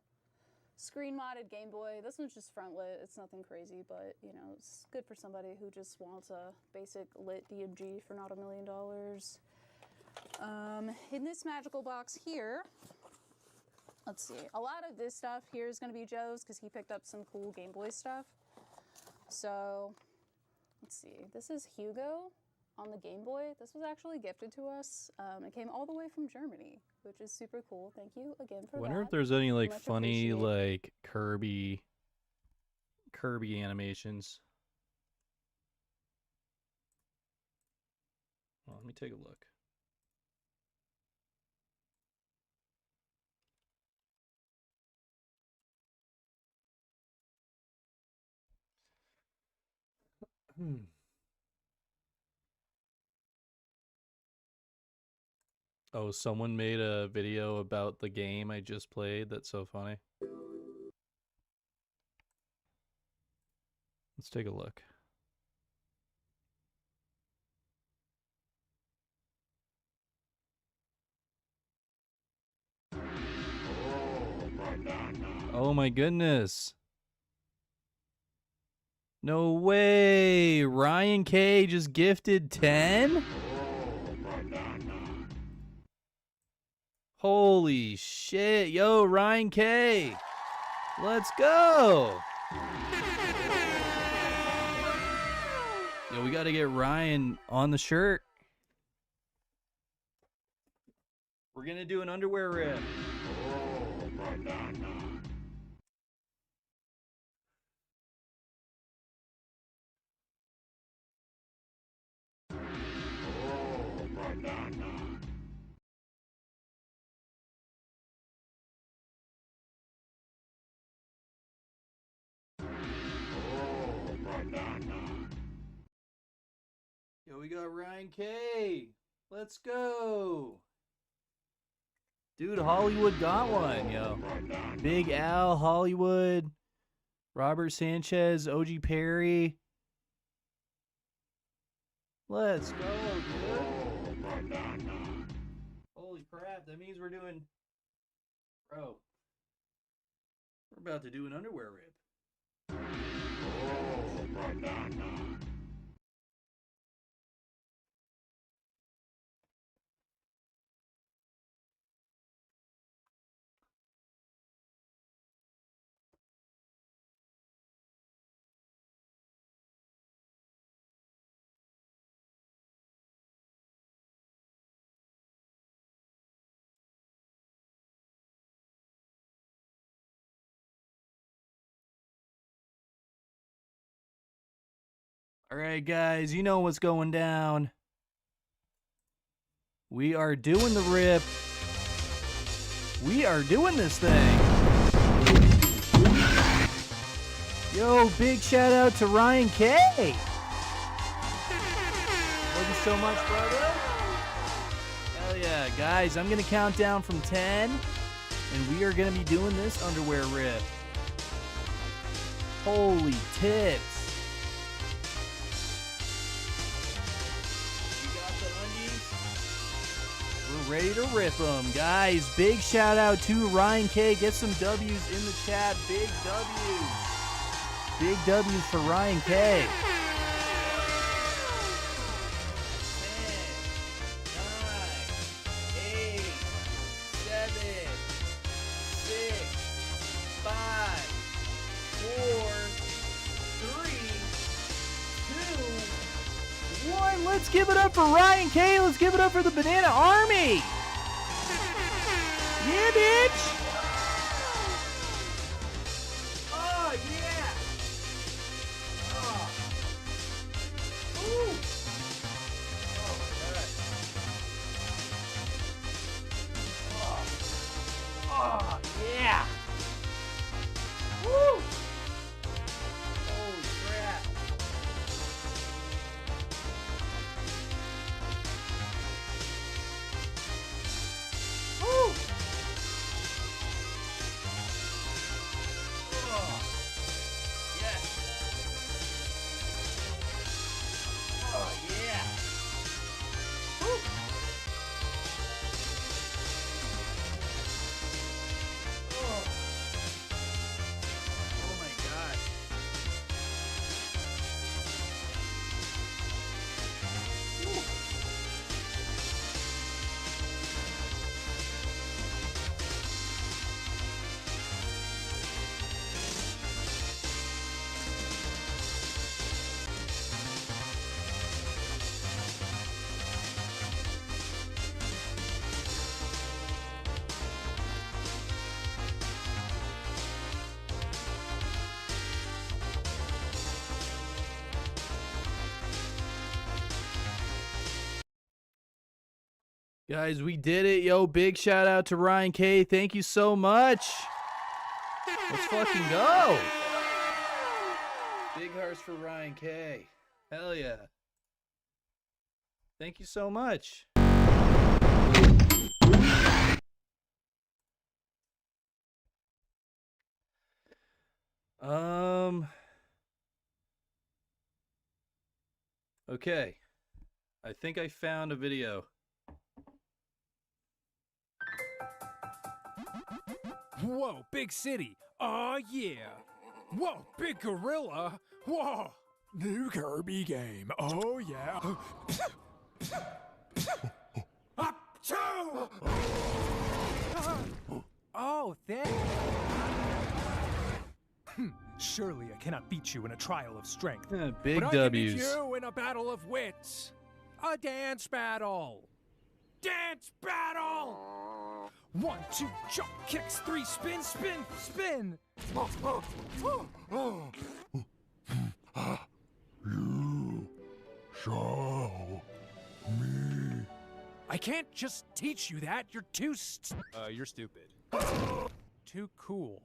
screen modded Game Boy. This one's just front lit. It's nothing crazy, but you know, it's good for somebody who just wants a basic lit DMG for not $1 million. In this magical box here, let's see, a lot of this stuff here is going to be Joe's because he picked up some cool Game Boy stuff. So let's see, this is Hugo on the Game Boy. This was actually gifted to us. It came all the way from Germany, which is super cool. Thank you again for that. I wonder if there's any like Much funny appreciated. like Kirby animations. Well, let me take a look. Oh, someone made a video about the game I just played. That's so funny. Let's take a look. Oh my goodness. No way. Ryan K just gifted 10? Holy shit. Yo, Ryan K. Let's go. Yo, we got to get Ryan on the shirt. We're going to do an underwear rip. Yo, we got Ryan K. Let's go. Dude, Hollywood got one, yo. Big Al, Hollywood, Robert Sanchez, OG Perry. Let's go, dude. Holy crap, that means we're doing... Bro, we're about to do an underwear rip. All right, guys, you know what's going down. We are doing the rip. We are doing this thing. Yo, big shout out to Ryan K. Thank you so much, brother. Hell yeah. Guys, I'm going to count down from 10, and we are going to be doing this underwear rip. Holy tits. Ready to rip them. Guys, big shout out to Ryan K. Get some W's in the chat. Big W's. Big W's for Ryan K. 10, 9, 8, 7, 6, 5, 4, 3, 2, 1. Let's give it up for Ryan K. Let's give it up for the Banana Army. Yeah, bitch. Oh, yeah. Oh. Ooh. Oh, my God. Oh, yeah. Woo. Holy crap. Woo! Oh, yes. Oh, yeah. Woo! Oh. Guys, we did it. Yo, big shout out to Ryan K. Thank you so much. Let's fucking go. Big hearts for Ryan K. Hell yeah. Thank you so much. Okay. I think I found a video. Whoa, big city. Oh yeah. Whoa, big gorilla. Whoa. New Kirby game. Oh yeah. Achoo! Oh, thanks. Surely I cannot beat you in a trial of strength. Big but W's. I can beat you in a battle of wits. A dance battle. Dance battle! 1, 2, jump, kicks, 3, spin, spin, spin! You show me. I can't just teach you that. You're too you're stupid. Too cool.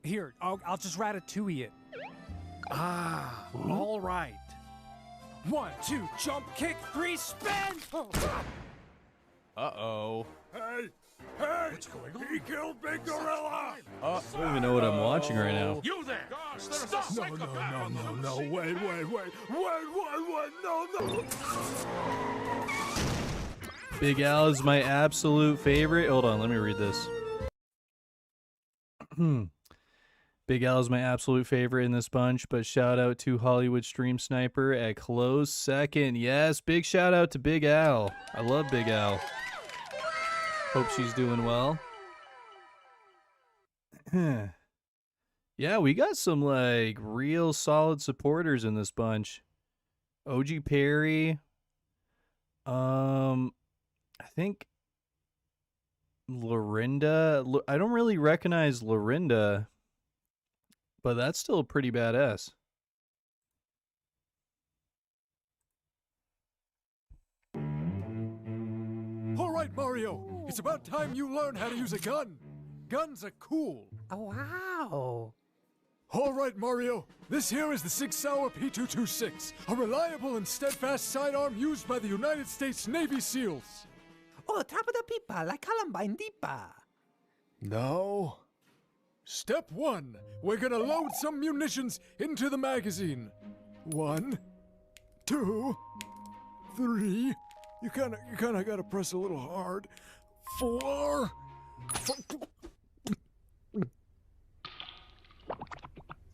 Here, I'll just ratatouille it. Ah, all right. 1, 2, jump, kick, 3, spin! Uh-oh. Hey! Hey! What's going on? He killed Big Gorilla! I don't even know what I'm watching right now. You there! Gosh, there's a psychopath on the loose. Wait, no. Big Al is my absolute favorite. Hold on, let me read this. Big Al is my absolute favorite in this bunch, but shout out to Hollywood Stream Sniper at close second. Yes, big shout out to Big Al. I love Big Al. Hope she's doing well. Yeah, we got some like real solid supporters in this bunch. OG Perry. I think Lorinda. I don't really recognize Lorinda, but that's still pretty badass. All right, Mario. It's about time you learn how to use a gun. Guns are cool. Oh, wow. All right, Mario. This here is the Sig Sauer P226, a reliable and steadfast sidearm used by the United States Navy SEALs. Oh, trapa da pipa, la Columbine Deepa. Now, step 1. We're gonna load some munitions into the magazine. 1, 2, 3. You kinda gotta press a little hard. 4.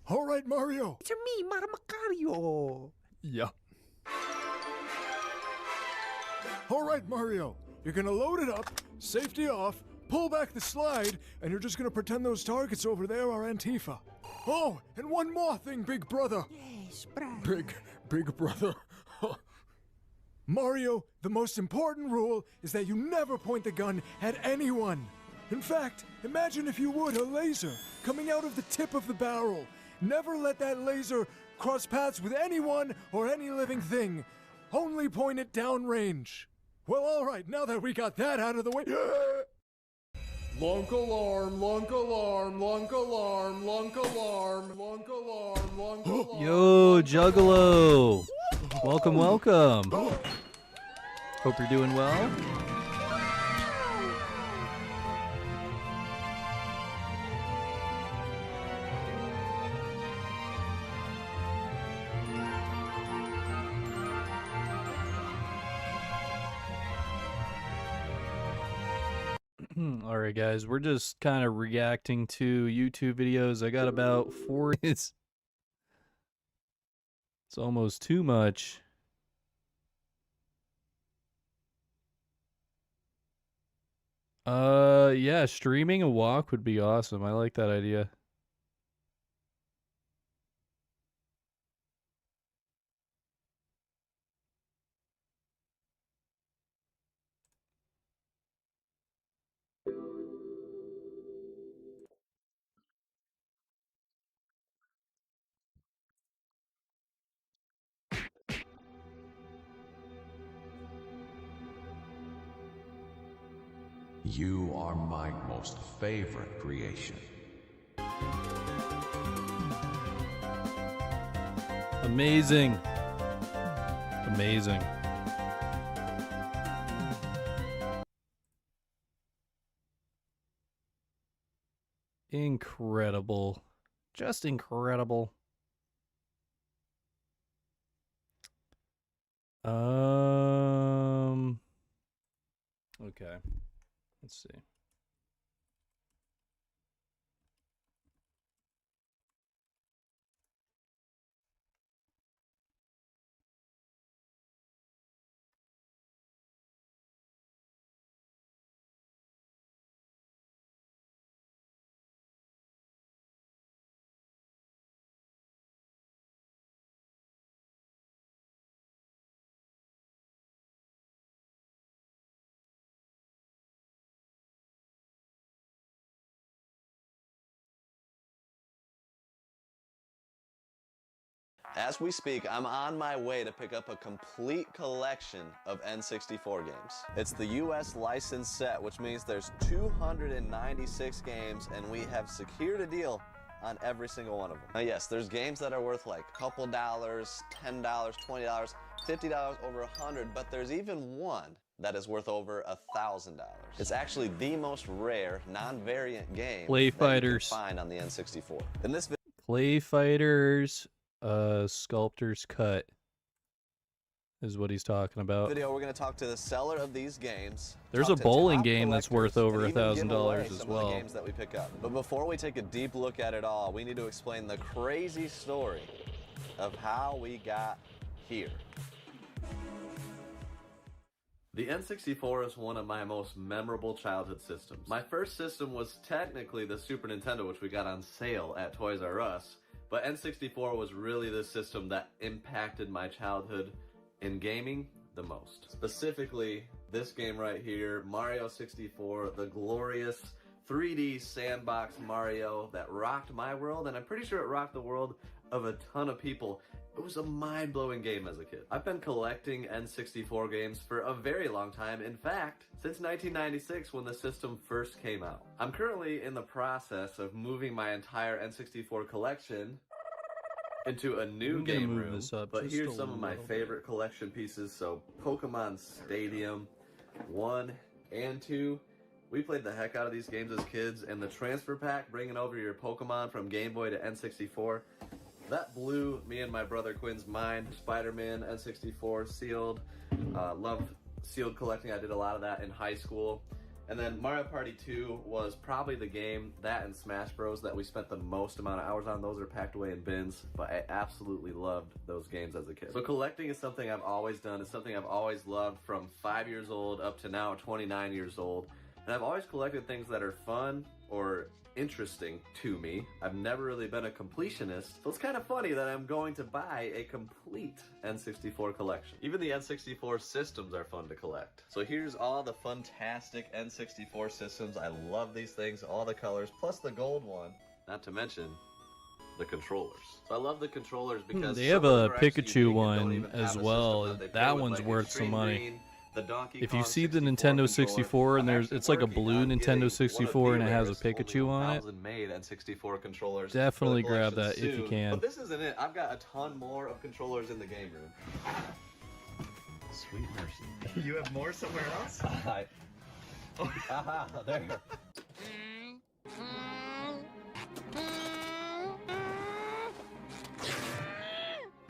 All right, Mario. It's me, Mario. Yeah. All right, Mario. You're gonna load it up, safety off, pull back the slide, and you're just gonna pretend those targets over there are Antifa. Oh, and one more thing, big brother. Yes, brother. Big brother. Mario, the most important rule is that you never point the gun at anyone. In fact, imagine if you would a laser coming out of the tip of the barrel. Never let that laser cross paths with anyone or any living thing. Only point it downrange. Well, all right, now that we got that out of the way... Lunk alarm, lunk alarm, lunk alarm, lunk alarm, lunk alarm, lunk alarm. Yo, Juggalo. Welcome, welcome. Hope you're doing well. Alright guys, we're just kind of reacting to YouTube videos. I got about 4. It's almost too much. Yeah, streaming a walk would be awesome. I like that idea. You are my most favorite creation. Amazing. Amazing. Incredible. Just incredible. Okay. Let's see. As we speak, I'm on my way to pick up a complete collection of N64 games. It's the US licensed set, which means there's 296 games, and we have secured a deal on every single one of them. Now yes, there's games that are worth like a couple dollars, $10, $20, $50, over $100, but there's even one that is worth over $1,000. It's actually the most rare, non-variant game Play that Fighters. you can find on the N64. In this Play Fighters, Sculptor's Cut is what he's talking about. video, we're going to talk to the seller of these games. There's talk a to bowling top game that's worth collectors, over and even give away $1,000 as some of well. the games that we pick up. But before we take a deep look at it all, we need to explain the crazy story of how we got here. The N64 is one of my most memorable childhood systems. My first system was technically the Super Nintendo, which we got on sale at Toys R Us, but N64 was really the system that impacted my childhood in gaming the most. Specifically, this game right here, Mario 64, the glorious 3D sandbox Mario that rocked my world, and I'm pretty sure it rocked the world of a ton of people. It was a mind-blowing game as a kid. I've been collecting N64 games for a very long time. In fact, since 1996 when the system first came out. I'm currently in the process of moving my entire N64 collection into a new game room, but here's some of my favorite collection pieces. So Pokemon Stadium 1 and 2. We played the heck out of these games as kids, and the transfer pack, bringing over your Pokemon from Game Boy to N64, that blew me and my brother Quinn's mind. Spider-Man, N64, Sealed. Loved Sealed collecting. I did a lot of that in high school. And then Mario Party 2 was probably the game, that and Smash Bros, that we spent the most amount of hours on. Those are packed away in bins, but I absolutely loved those games as a kid. So collecting is something I've always done. It's something I've always loved from 5 years old up to now 29 years old. And I've always collected things that are fun or interesting to me. I've never really been a completionist, so it's kind of funny that I'm going to buy a complete N64 collection. Even the N64 systems are fun to collect. So here's all the fantastic N64 systems. I love these things, all the colors, plus the gold one, not to mention the controllers. So I love the controllers because they have a Pikachu one as well. That one's worth some money. If you see the Nintendo 64 and it's like a blue Nintendo 64 and it has a Pikachu on it, definitely grab that if you can. But this isn't it. I've got a ton more of controllers in the game room. Sweet mercy. You have more somewhere else? Aha, there.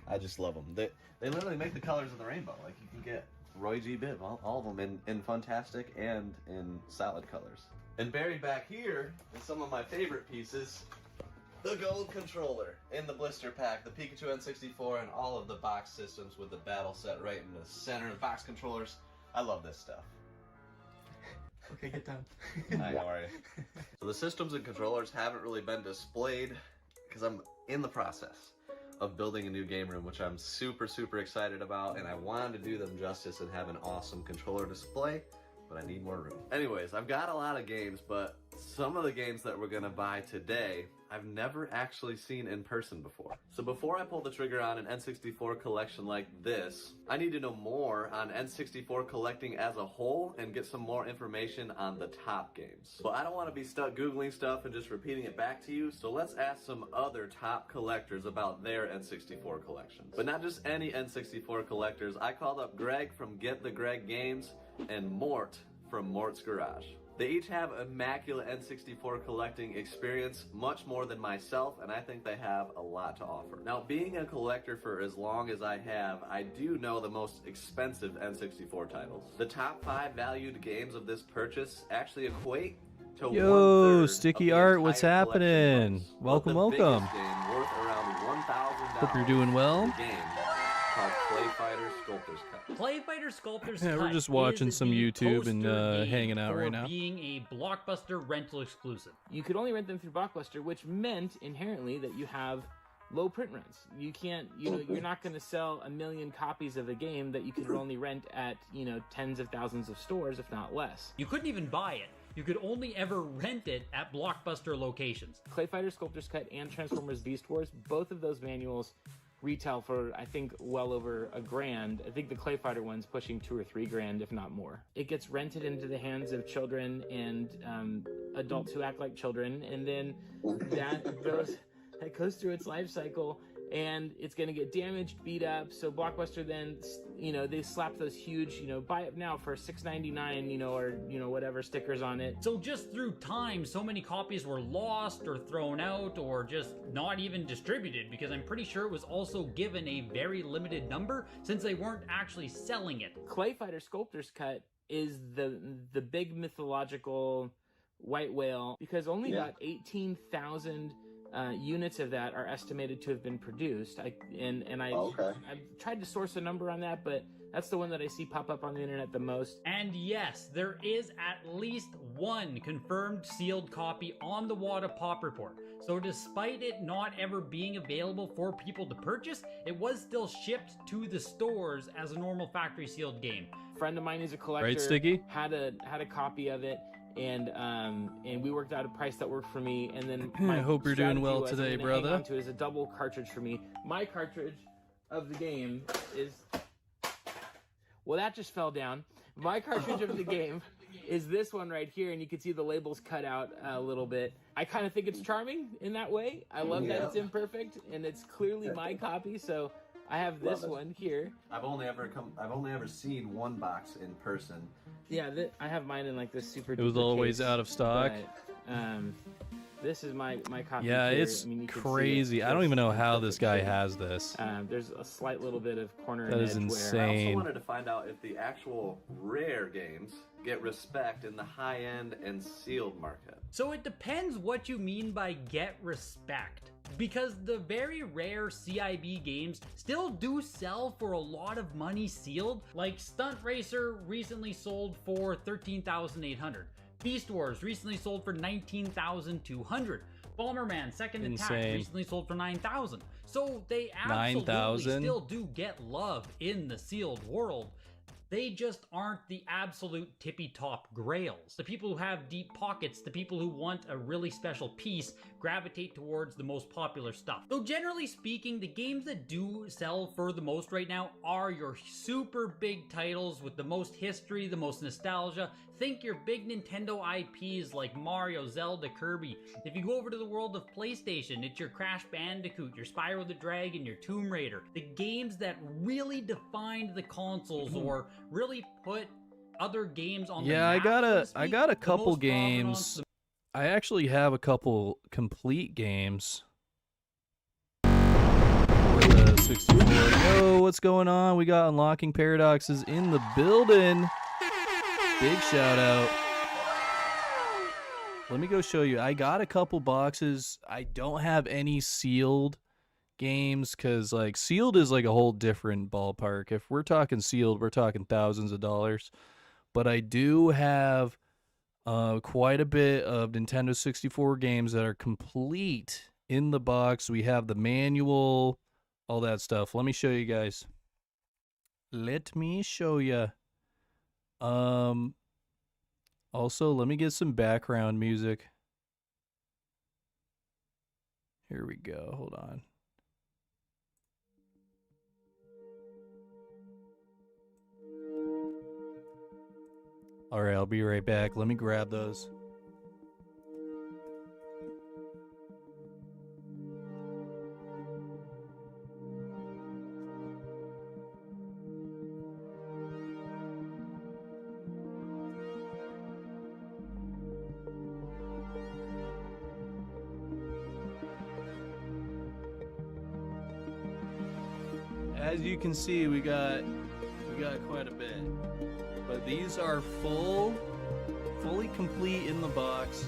I just love them. They literally make the colors of the rainbow. Like you can get Roy G. Biv, all of them in fantastic and in solid colors. And buried back here is some of my favorite pieces. The gold controller in the blister pack, the Pikachu N64, and all of the box systems with the battle set right in the center of the box controllers. I love this stuff. Okay, get down. Hi, how are you? So the systems and controllers haven't really been displayed because I'm in the process of building a new game room, which I'm super excited about, and I wanted to do them justice and have an awesome controller display, but I need more room. Anyways, I've got a lot of games, but Some of the games that we're gonna buy today, I've never actually seen in person before. So before I pull the trigger on an N64 collection like this, I need to know more on N64 collecting as a whole and get some more information on the top games. But I don't want to be stuck Googling stuff and just repeating it back to you, so let's ask some other top collectors about their N64 collections. But not just any N64 collectors. I called up Greg from Get the Greg Games and Mort from Mort's Garage. They each have immaculate N64 collecting experience, much more than myself, and I think they have a lot to offer. Now, being a collector for as long as I have, I do know the most expensive N64 titles. The top 5 valued games of this purchase actually equate to Yo, Sticky Art, what's happening? Welcome, welcome. Game worth around $1,000. Hope you're doing well. Game called Clay Fighter Sculptor's Cut. Clay Fighter Sculptor's Yeah, Cut we're just watching some is the YouTube and poster game hanging out for right now. Being a Blockbuster rental exclusive. You could only rent them through Blockbuster, which meant inherently that you have low print runs. You can't, you're not going to sell 1 million copies of a game that you could only rent at, tens of thousands of stores, if not less. You couldn't even buy it. You could only ever rent it at Blockbuster locations. Clay Fighter Sculptor's Cut and Transformers Beast Wars, both of those manuals retail for, I think, well over $1,000. I think the Clay Fighter one's pushing $2,000 or $3,000, if not more. It gets rented into the hands of children and adults who act like children, and then that goes through its life cycle, and it's going to get damaged, beat up. So Blockbuster then, they slap those huge, buy it now for $6.99, or whatever stickers on it. So just through time, so many copies were lost or thrown out or just not even distributed, because I'm pretty sure it was also given a very limited number since they weren't actually selling it. Clay Fighter Sculptor's Cut is the big mythological white whale, because only about 18,000 units of that are estimated to have been produced. I've tried to source a number on that, but that's the one that I see pop up on the internet the most. And yes, there is at least one confirmed sealed copy on the Wada Pop Report. So despite it not ever being available for people to purchase, it was still shipped to the stores as a normal factory sealed game. A friend of mine who's a collector, Right, Sticky? had a copy of it. And we worked out a price that worked for me, and then I hope you're doing well today, brother. Hang on to it as a double cartridge for me. My cartridge of the game is, well, that just fell down. My cartridge of the game is this one right here, and you can see the labels cut out a little bit. I kind of think it's charming in that way. I love that it's imperfect, and it's clearly my copy. So I have this one here. I've only ever seen one box in person. Yeah, I have mine in like this super. It was always out of stock. But, this is my copy. Yeah, here. it's you can crazy. see it. I don't even know how this guy has this. There's a slight little bit of corner. That and is edge insane. I also wanted to find out if the actual rare games get respect in the high-end and sealed market. So it depends what you mean by get respect, because the very rare CIB games still do sell for a lot of money sealed. Like Stunt Racer recently sold for $13,800. Beast Wars recently sold for $19,200. Bomberman Second Attack recently sold for $9,000. So they absolutely still do get love in the sealed world. They just aren't the absolute tippy top grails. The people who have deep pockets, the people who want a really special piece, gravitate towards the most popular stuff. Though generally speaking, the games that do sell for the most right now are your super big titles with the most history, the most nostalgia. Think your big Nintendo IPs like Mario, Zelda, Kirby. If you go over to the world of PlayStation, it's your Crash Bandicoot, your Spyro the Dragon, your Tomb Raider. The games that really defined the consoles or really put other games on the map, I got a couple games. I actually have a couple complete games for the 64. Yo, what's going on? We got Unlocking Paradoxes in the building. Big shout out. Let me go show you. I got a couple boxes. I don't have any sealed games because like sealed is like a whole different ballpark. If we're talking sealed, we're talking thousands of dollars. But I do have quite a bit of Nintendo 64 games that are complete in the box. We have the manual, all that stuff. Let me show you guys. Let me show you. Also, let me get some background music. Here we go. Hold on. All right, I'll be right back. Let me grab those. As you can see, we got quite a bit. But these are fully complete in the box.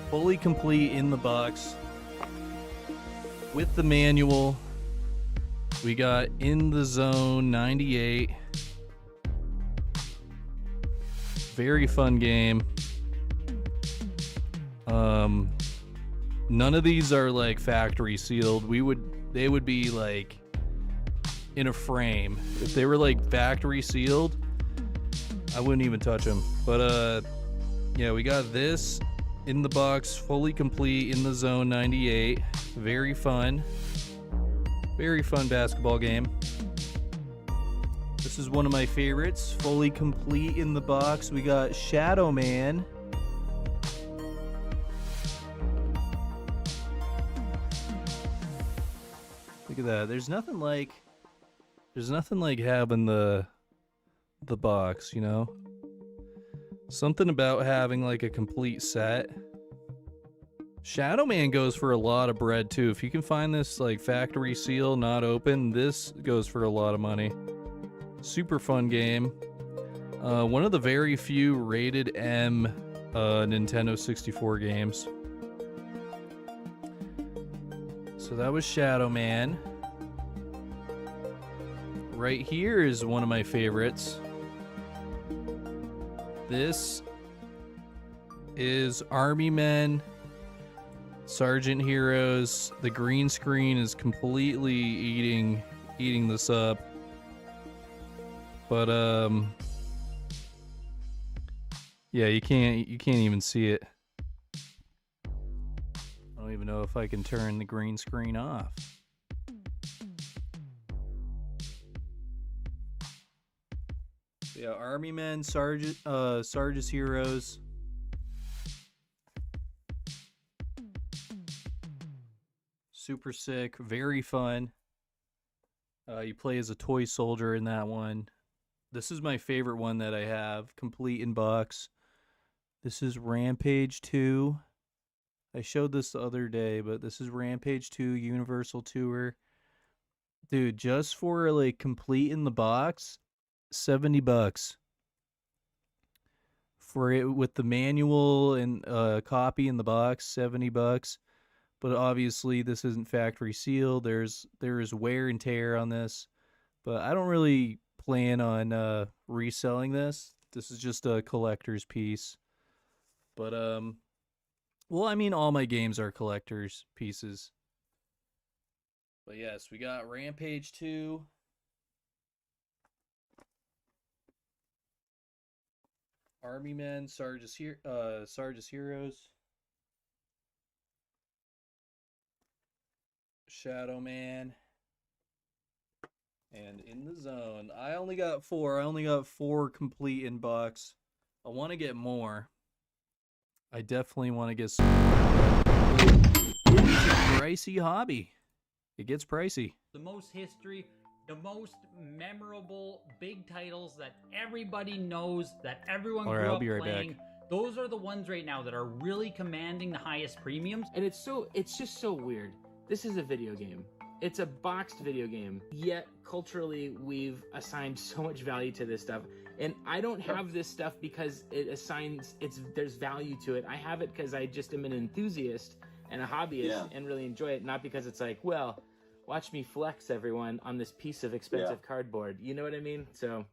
Fully complete in the box. With the manual. We got In the Zone 98. Very fun game. None of these are like factory sealed. They would be like in a frame. If they were like factory sealed, I wouldn't even touch them. But yeah, we got this in the box, fully complete, In the Zone 98. Very fun basketball game. This is one of my favorites, fully complete in the box. We got Shadow Man. Look at that. There's nothing like having the box, you know? Something about having like a complete set. Shadow Man goes for a lot of bread too. If you can find this like factory seal, not open, this goes for a lot of money. Super fun game. One of the very few rated M Nintendo 64 games. So that was Shadow Man. Right here is one of my favorites. This is Army Men, Sergeant Heroes. The green screen is completely eating this up. But yeah, you can't even see it. I don't even know if I can turn the green screen off. Yeah, Army Men, Sarge's Heroes. Super sick, very fun. You play as a toy soldier in that one. This is my favorite one that I have, complete in box. This is Rampage 2. I showed this the other day, but this is Rampage 2 Universal Tour. Dude, just for like complete in the box, $70. For it with the manual and copy in the box, $70. But obviously this isn't factory sealed. There is wear and tear on this. But I don't really plan on reselling this. This is just a collector's piece. But well, I mean, all my games are collector's pieces. But yes, we got Rampage 2. Army Men, Sarge's Heroes. Shadow Man. And In the Zone. I only got 4. I only got 4 complete in box. I want to get more. I definitely want to get some more. It's a pricey hobby. It gets pricey. The most history, the most memorable big titles that everybody knows, that everyone All right, grew I'll up be right playing. back. Those are the ones right now that are really commanding the highest premiums. And it's just so weird. This is a video game. It's a boxed video game. Yet culturally, we've assigned so much value to this stuff. And I don't have this stuff because there's value to it. I have it because I just am an enthusiast and a hobbyist and really enjoy it. Not because it's like, well, watch me flex everyone on this piece of expensive cardboard. You know what I mean? So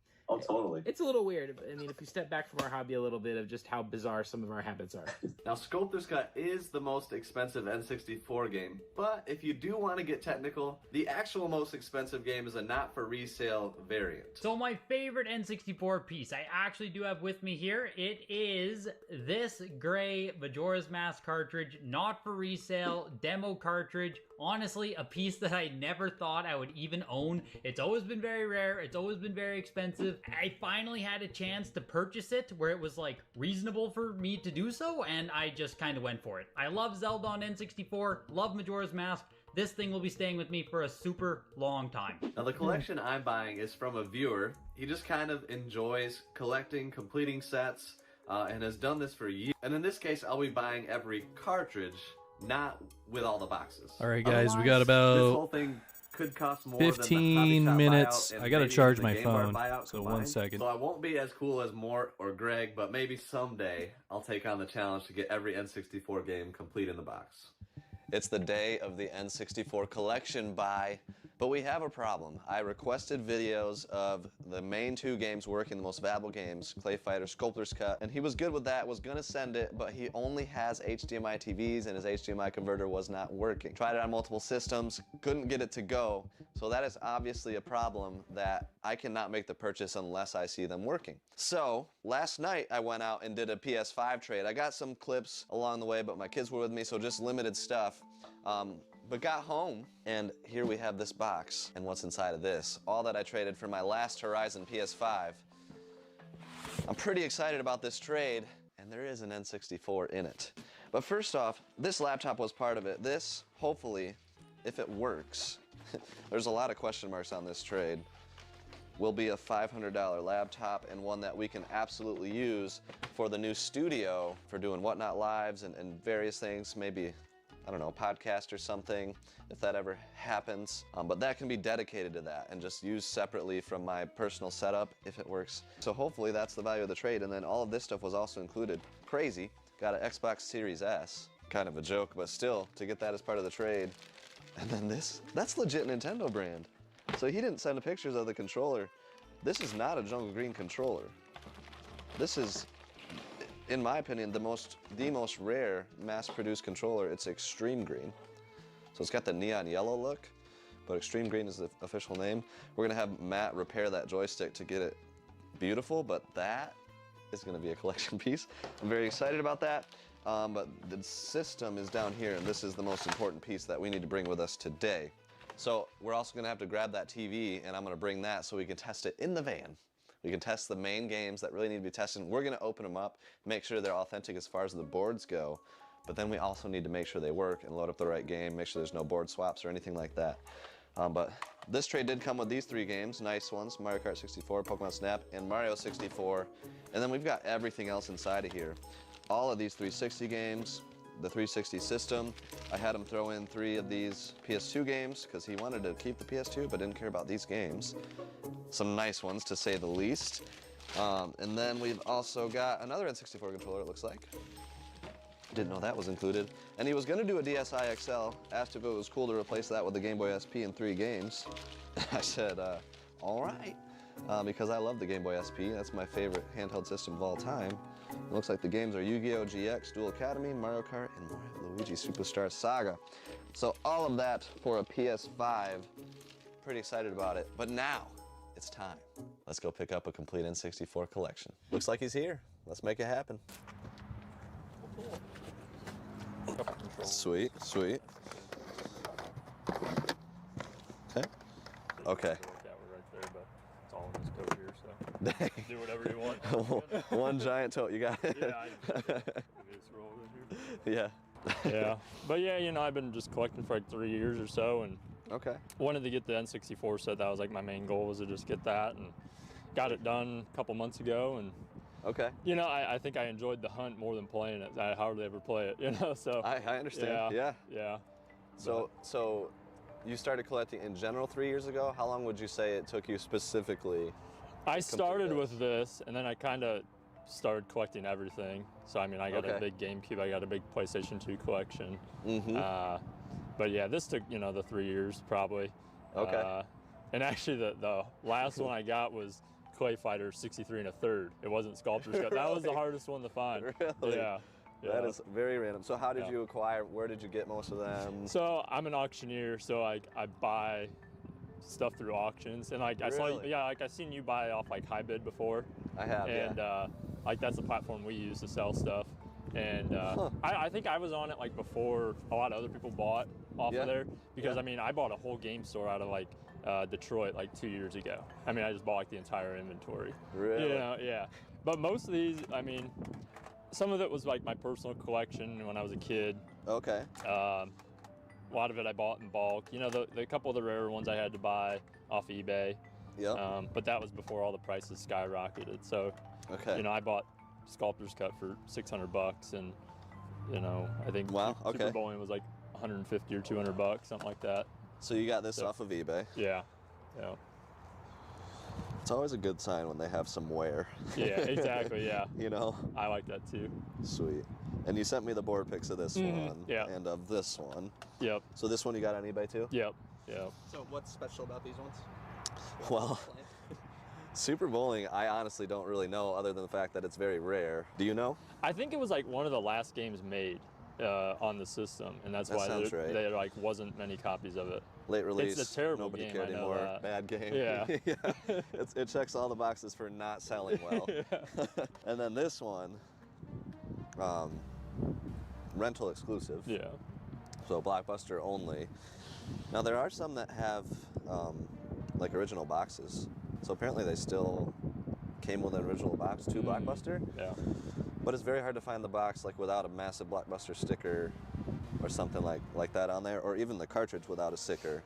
Oh, totally. It's a little weird. I mean, if you step back from our hobby a little bit of just how bizarre some of our habits are. Now, Sculptor's Cut is the most expensive N64 game, but if you do want to get technical, the actual most expensive game is a not-for-resale variant. So my favorite N64 piece, I actually do have with me here. It is this gray Majora's Mask cartridge, not for resale, demo cartridge. Honestly, a piece that I never thought I would even own. It's always been very rare. It's always been very expensive. I finally had a chance to purchase it where it was like reasonable for me to do so, and I just kind of went for it. I love Zelda on N64, love Majora's Mask. This thing will be staying with me for a super long time. Now, the collection I'm buying is from a viewer. He just kind of enjoys collecting, completing sets, and has done this for years. And in this case, I'll be buying every cartridge, not with all the boxes. All right, guys, we got This about whole thing could cost more 15 than the minutes. Hobby Shop buyout and I gotta maybe charge the my Game Bar phone, buyout so combined. 1 second. So I won't be as cool as Mort or Greg, but maybe someday I'll take on the challenge to get every N64 game complete in the box. It's the day of the N64 collection buy, but we have a problem. I requested videos of the main 2 games working, the most valuable games, Clay Fighter, Sculptor's Cut, and he was good with that, was gonna send it, but he only has HDMI TVs and his HDMI converter was not working. Tried it on multiple systems, couldn't get it to go, so that is obviously a problem that I cannot make the purchase unless I see them working. So, last night I went out and did a PS5 trade. I got some clips along the way, but my kids were with me, so just limited stuff. But got home, and here we have this box, and what's inside of this. All that I traded for my last Horizon PS5. I'm pretty excited about this trade, and there is an N64 in it. But first off, this laptop was part of it. This, hopefully, if it works, there's a lot of question marks on this trade, will be a $500 laptop and one that we can absolutely use for the new studio for doing Whatnot Lives and various things, maybe, I don't know, podcast or something, if that ever happens. But that can be dedicated to that and just used separately from my personal setup if it works. So hopefully that's the value of the trade. And then all of this stuff was also included. Crazy. Got an Xbox Series S. Kind of a joke, but still, to get that as part of the trade. And then this, that's legit Nintendo brand. So he didn't send pictures of the controller. This is not a jungle green controller. This is, in my opinion, the most rare mass-produced controller. It's extreme green. So it's got the neon yellow look, but extreme green is the official name. We're gonna have Matt repair that joystick to get it beautiful, but that is gonna be a collection piece. I'm very excited about that. But the system is down here, and this is the most important piece that we need to bring with us today. So we're also gonna have to grab that TV, and I'm gonna bring that so we can test it in the van. We can test the main games that really need to be tested. We're gonna open them up, make sure they're authentic as far as the boards go, but then we also need to make sure they work and load up the right game, make sure there's no board swaps or anything like that. But this trade did come with these 3 games, nice ones, Mario Kart 64, Pokemon Snap, and Mario 64. And then we've got everything else inside of here. All of these 360 games, the 360 system. I had him throw in 3 of these PS2 games because he wanted to keep the PS2 but didn't care about these games. Some nice ones to say the least. And then we've also got another N64 controller, it looks like. Didn't know that was included. And he was gonna do a DSi XL, asked if it was cool to replace that with the Game Boy SP in 3 games. I said, all right, because I love the Game Boy SP. That's my favorite handheld system of all time. It looks like the games are Yu-Gi-Oh! GX, Dual Academy, Mario Kart, and Mario Luigi Superstar Saga. So all of that for a PS5. Pretty excited about it. But now, it's time. Let's go pick up a complete N64 collection. Looks like he's here. Let's make it happen. Sweet, sweet. Okay. Okay. Do whatever you want. One giant tote, you got it. Yeah. Yeah. Yeah. But yeah, you know, I've been just collecting for like 3 years or so, and okay. Wanted to get the N64 set. That was like my main goal, was to just get that, and got it done a couple months ago. And okay. You know, I think I enjoyed the hunt more than playing it. I hardly ever play it, you know. So I understand. Yeah. Yeah. So you started collecting in general 3 years ago. How long would you say it took you specifically? I started with this, and then I kind of started collecting everything. So I mean, I got a big GameCube, I got a big PlayStation 2 collection. Mm-hmm. But yeah, this took, you know, the 3 years probably. Okay. And actually the last one I got was Clay Fighter 63 1/3. It wasn't Sculptor's Cut. That was the hardest one to find. Really? Yeah. That is very random. So how did Yeah. you acquire, where did you get most of them? So I'm an auctioneer, so I buy stuff through auctions, and like I saw, Really? yeah, like I seen you buy off like High Bid before. I have, and like that's the platform we use to sell stuff. And I think I was on it like before a lot of other people bought off of there, because I mean I bought a whole game store out of like Detroit like 2 years ago. I mean I just bought like the entire inventory. Really? You know, yeah. But most of these, I mean, some of it was like my personal collection when I was a kid. Okay. A lot of it I bought in bulk. You know, the couple of the rarer ones I had to buy off eBay. Yeah. But that was before all the prices skyrocketed. So, okay. You know, I bought Sculptor's Cut for $600, and you know, I think Super Bowling was like 150 or 200 bucks, something like that. So you got this off of eBay? Yeah. Yeah. It's always a good sign when they have some wear. Yeah, exactly, yeah. You know? I like that too. Sweet. And you sent me the board pics of this one and of this one. Yep. So this one you got on eBay too? Yep. Yep. So what's special about these ones? Well, Super Bowling, I honestly don't really know, other than the fact that it's very rare. Do you know? I think it was like one of the last games made on the system, and that's why there like wasn't many copies of it. Late release. It's a terrible nobody game. cared I know anymore. that. Bad game. Yeah. Yeah. It checks all the boxes for not selling well. And then this one, rental exclusive. Yeah. So Blockbuster only. Now there are some that have like original boxes. So apparently they still came with an original box to Blockbuster. Yeah. But it's very hard to find the box like without a massive Blockbuster sticker or something like that on there, or even the cartridge without a sticker.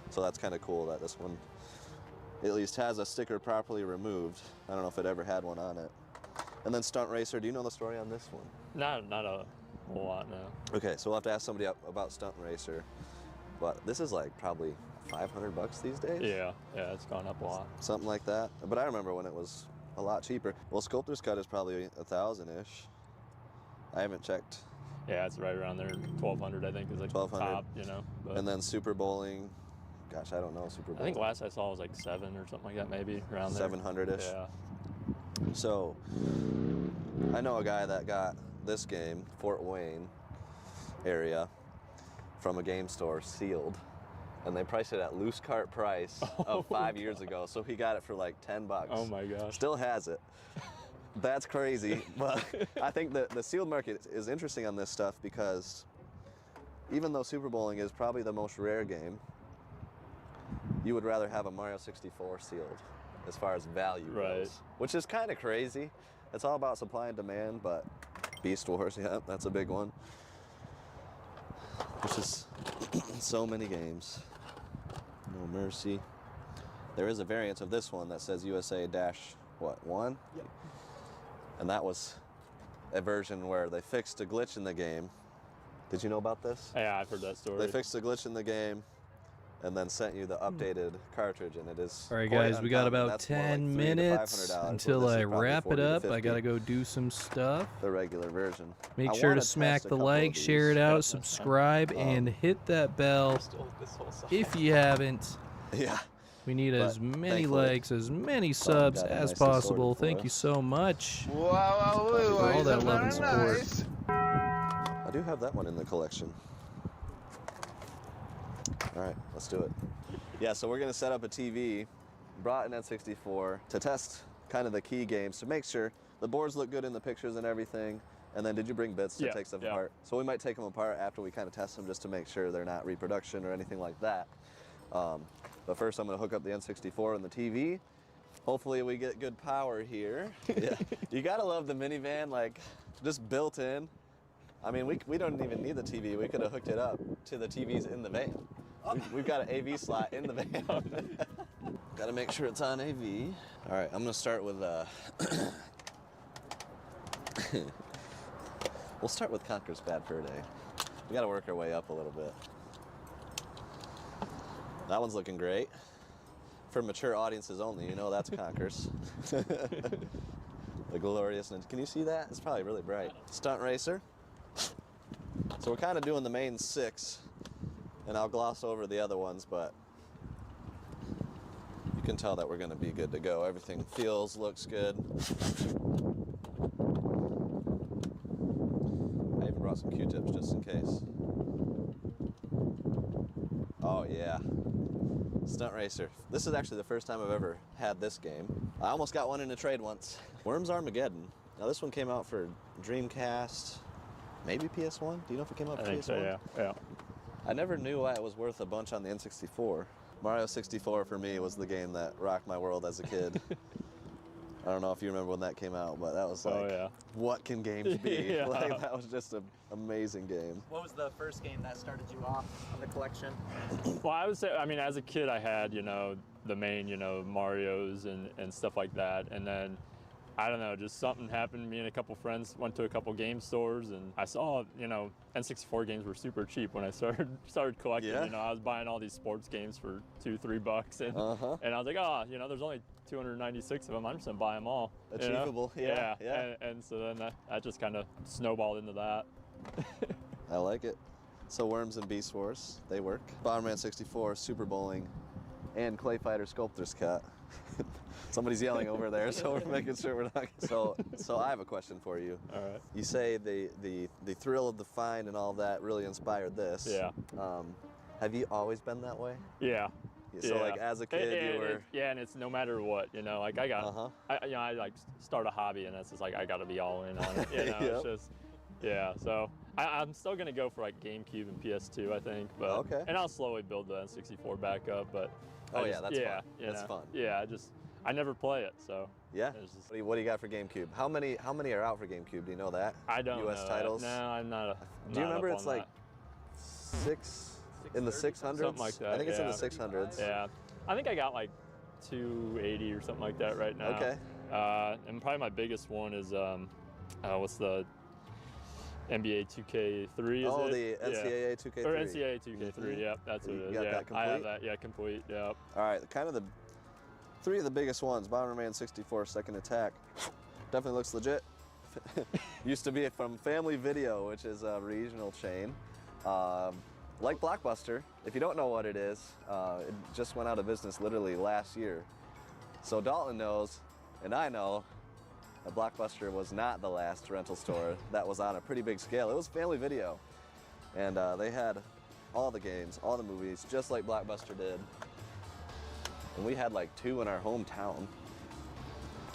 So that's kind of cool that this one at least has a sticker properly removed. I don't know if it ever had one on it. And then Stunt Racer, do you know the story on this one? Not a whole lot, no. Okay, so we'll have to ask somebody about Stunt Racer. But this is like probably $500 these days? Yeah, it's gone up a lot. Something like that. But I remember when it was a lot cheaper. Well, Sculptor's Cut is probably 1,000-ish. I haven't checked. Yeah, it's right around there. 1,200, I think, is like 1,200. top, you know. But And then Super Bowling, gosh, I don't know Super Bowling. I think last I saw was like 7 or something like that, maybe around there. 700-ish. Yeah. So, I know a guy that got this game, Fort Wayne area, from a game store, sealed. And they priced it at loose cart price of 5 years ago. So he got it for like $10. Oh my gosh. Still has it. That's crazy. But I think that the sealed market is interesting on this stuff because even though Super Bowling is probably the most rare game, you would rather have a Mario 64 sealed as far as value goes. Which is kind of crazy. It's all about supply and demand, but Beast Wars, yeah, that's a big one. Which is so many games. No Mercy. There is a variant of this one that says USA-1? Yep. And that was a version where they fixed a glitch in the game. Did you know about this? Yeah, I've heard that story. They fixed a glitch in the game and then sent you the updated cartridge, and it is All right, quite guys, we got uncommon. about That's more like 10 $300 to minutes $500, until where this I is probably wrap it $40 to up. I $50. got to go do some stuff. The regular version. Make I sure wanna to test smack a the couple like, of share it these. out, subscribe, and hit that bell if you haven't. Yeah. We need as many thankfully, likes, as many Tom subs got it as nicely sorted possible. for Thank us. you so much Wow, for all that love and support. nice. I do have that one in the collection. All right, let's do it. Yeah, so we're gonna set up a TV, brought an N64 to test kind of the key games to make sure the boards look good in the pictures and everything. And then did you bring bits to take stuff apart? So we might take them apart after we kind of test them just to make sure they're not reproduction or anything like that. But first I'm gonna hook up the N64 and the TV. Hopefully we get good power here. Yeah. You gotta love the minivan, like just built in. I mean, we don't even need the TV. We could have hooked it up to the TVs in the van. We've got an AV slot in the van. Gotta make sure it's on AV. All right, I'm gonna start with, we'll start with Conker's Bad Fur Day. We gotta work our way up a little bit. That one's looking great. For mature audiences only, you know that's Conker's. The gloriousness. Can you see that? It's probably really bright. Stunt Racer. So we're kind of doing the main 6, and I'll gloss over the other ones, but you you can tell that we're gonna be good to go. Everything feels, looks good. I even brought some Q-tips just in case. Oh yeah, Stunt Racer. This is actually the first time I've ever had this game. I almost got one in a trade once. Worms Armageddon. Now this one came out for Dreamcast, maybe PS1? Do you know if it came out for PS1? I think so, yeah. I never knew why it was worth a bunch on the N64. Mario 64 for me was the game that rocked my world as a kid. I don't know if you remember when that came out, but that was like, what can games be? Yeah. Like, that was just an amazing game. What was the first game that started you off on the collection? Well, I would say, I mean, as a kid, I had, you know, the main, you know, Marios and stuff like that. And then, I don't know, just something happened. Me and a couple friends went to a couple game stores, and I saw, you know, N64 games were super cheap when I started collecting. Yeah. You know, I was buying all these sports games for $2-3, and and I was like, oh, you know, there's only 296 of them. I'm just gonna buy them all. Achievable, you know? yeah. And so then that just kind of snowballed into that. I like it. So Worms and Beast Wars, they work. Bomberman 64, Super Bowling, and Clay Fighter Sculptor's Cut. Somebody's yelling over there, so we're making sure we're not. So I have a question for you. All right. You say the thrill of the find and all that really inspired this. Yeah. Have you always been that way? Yeah. So like as a kid, you were. And it's no matter what, you know. Like I got, I like start a hobby, and it's just like I got to be all in on it. You know, it's just, yeah. So I'm still gonna go for like GameCube and PS2, I think. But and I'll slowly build the N64 back up. But that's fun. That's fun. Yeah, I never play it, so. Yeah. What do you got for GameCube? How many are out for GameCube? Do you know that? I don't US know titles? No, I'm not. Do you remember it's like in the 600s? Something like that. I think it's in the 600s. Yeah. I think I got like 280 or something like that right now. Okay. And probably my biggest one is what's the NBA 2K3? Oh, the NCAA 2K3. Or NCAA 2K3. Yep, that's what it is. You got that complete? I have that. Yeah, complete. Yep. All right, kind of the three of the biggest ones. Bomberman 64 Second Attack. Definitely looks legit. Used to be from Family Video, which is a regional chain. Like Blockbuster, if you don't know what it is, it just went out of business literally last year. So Dalton knows, and I know, that Blockbuster was not the last rental store that was on a pretty big scale. It was Family Video. And they had all the games, all the movies, just like Blockbuster did. And we had like 2 in our hometown,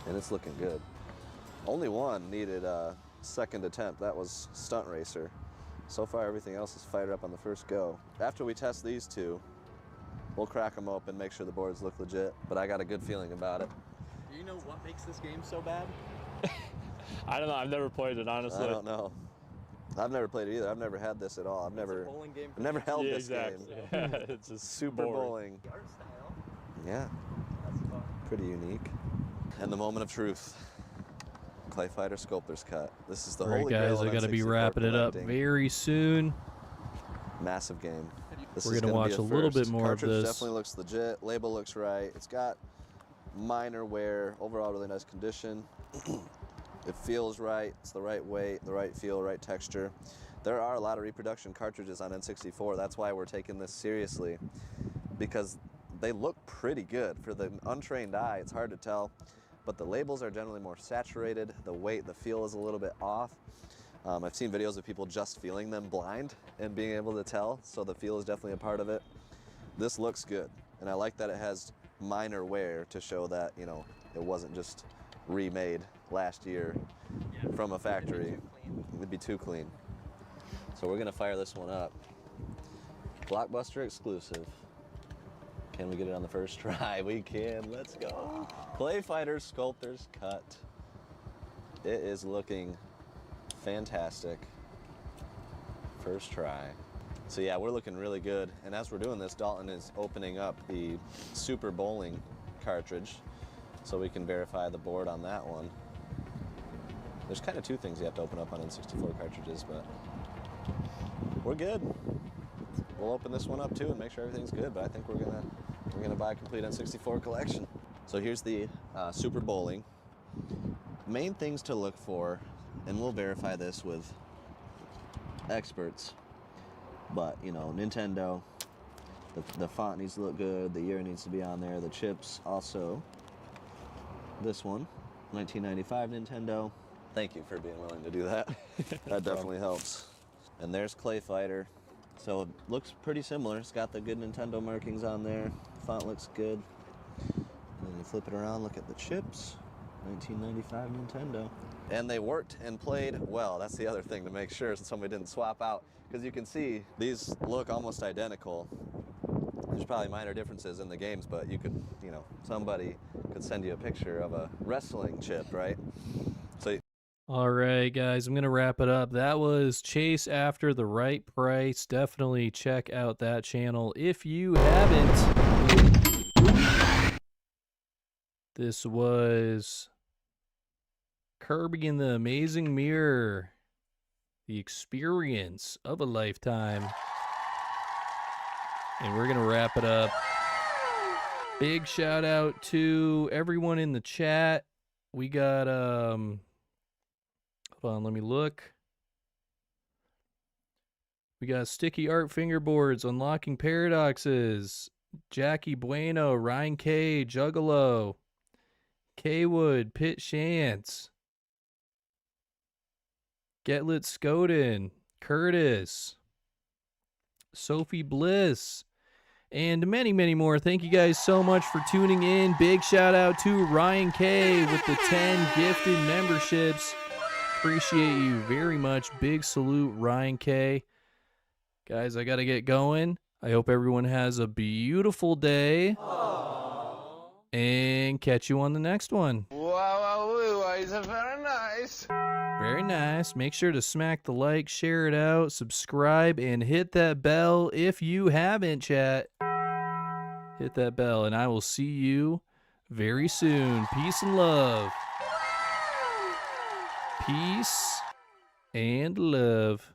and it's looking good. Only one needed a second attempt. That was Stunt Racer. So far, everything else is fired up on the first go. After we test these 2, we'll crack them open, make sure the boards look legit, but I got a good feeling about it. Do you know what makes this game so bad? I don't know. I've never played it, honestly. I don't know. I've never played it either. I've never had this at all. I've never held this game. Yeah, it's just Super bowling. The art style. Yeah. That's fun. Pretty unique. And the moment of truth. Clay Fighter Sculptor's Cut. This is the holy grail guys, of I gotta be N64 wrapping it up collecting. very soon. Massive game. This We're is gonna watch be a little first. bit more of Cartridge this. definitely looks legit. Label looks right. It's got minor wear. Overall, really nice condition. It feels right. It's the right weight, the right feel, right texture. There are a lot of reproduction cartridges on N64. That's why we're taking this seriously, because they look pretty good. For the untrained eye, it's hard to tell, but the labels are generally more saturated. The weight, the feel is a little bit off. I've seen videos of people just feeling them blind and being able to tell, so the feel is definitely a part of it. This looks good, and I like that it has minor wear to show that, you know, it wasn't just remade last year from a factory. It would be too clean. So we're gonna fire this one up. Blockbuster exclusive. Can we get it on the first try? We can, let's go. Clay Fighter Sculptor's Cut. It is looking fantastic. First try. So yeah, we're looking really good. And as we're doing this, Dalton is opening up the Super Bowling cartridge so we can verify the board on that one. There's kind of 2 things you have to open up on N64 cartridges, but we're good. We'll open this one up too and make sure everything's good, but I think we're gonna buy a complete N64 collection. So here's the Super Bowling. Main things to look for, and we'll verify this with experts, but you know, Nintendo, The font needs to look good. The year needs to be on there. The chips also. This one, 1995 Nintendo. Thank you for being willing to do that. That definitely helps. And there's Clay Fighter. So it looks pretty similar. It's got the good Nintendo markings on there. Font looks good. And then you flip it around, look at the chips. 1995 Nintendo. And they worked and played well. That's the other thing to make sure somebody didn't swap out. Because you can see these look almost identical. There's probably minor differences in the games, but you could, you know, somebody could send you a picture of a wrestling chip, right? So. All right, guys, I'm going to wrap it up. That was Chase After the Right Price. Definitely check out that channel if you haven't. This was Kirby and the Amazing Mirror. The experience of a lifetime. And we're going to wrap it up. Big shout out to everyone in the chat. We got, hold on, let me look. We got Sticky Art Fingerboards, Unlocking Paradoxes, Jackie Bueno, Ryan K, Juggalo, Kwood, Pit Shantz, Getlit Skoden, Curtis, Sophie Bliss, and many, many more. Thank you guys so much for tuning in. Big shout out to Ryan K with the 10 gifted memberships. Appreciate you very much. Big salute, Ryan K. Guys, I got to get going. I hope everyone has a beautiful day. Aww. And catch you on the next one. Wow, is very nice. Very nice. Make sure to smack the like, share it out, subscribe, and hit that bell if you haven't, chat. Hit that bell, and I will see you very soon. Peace and love. Peace and love.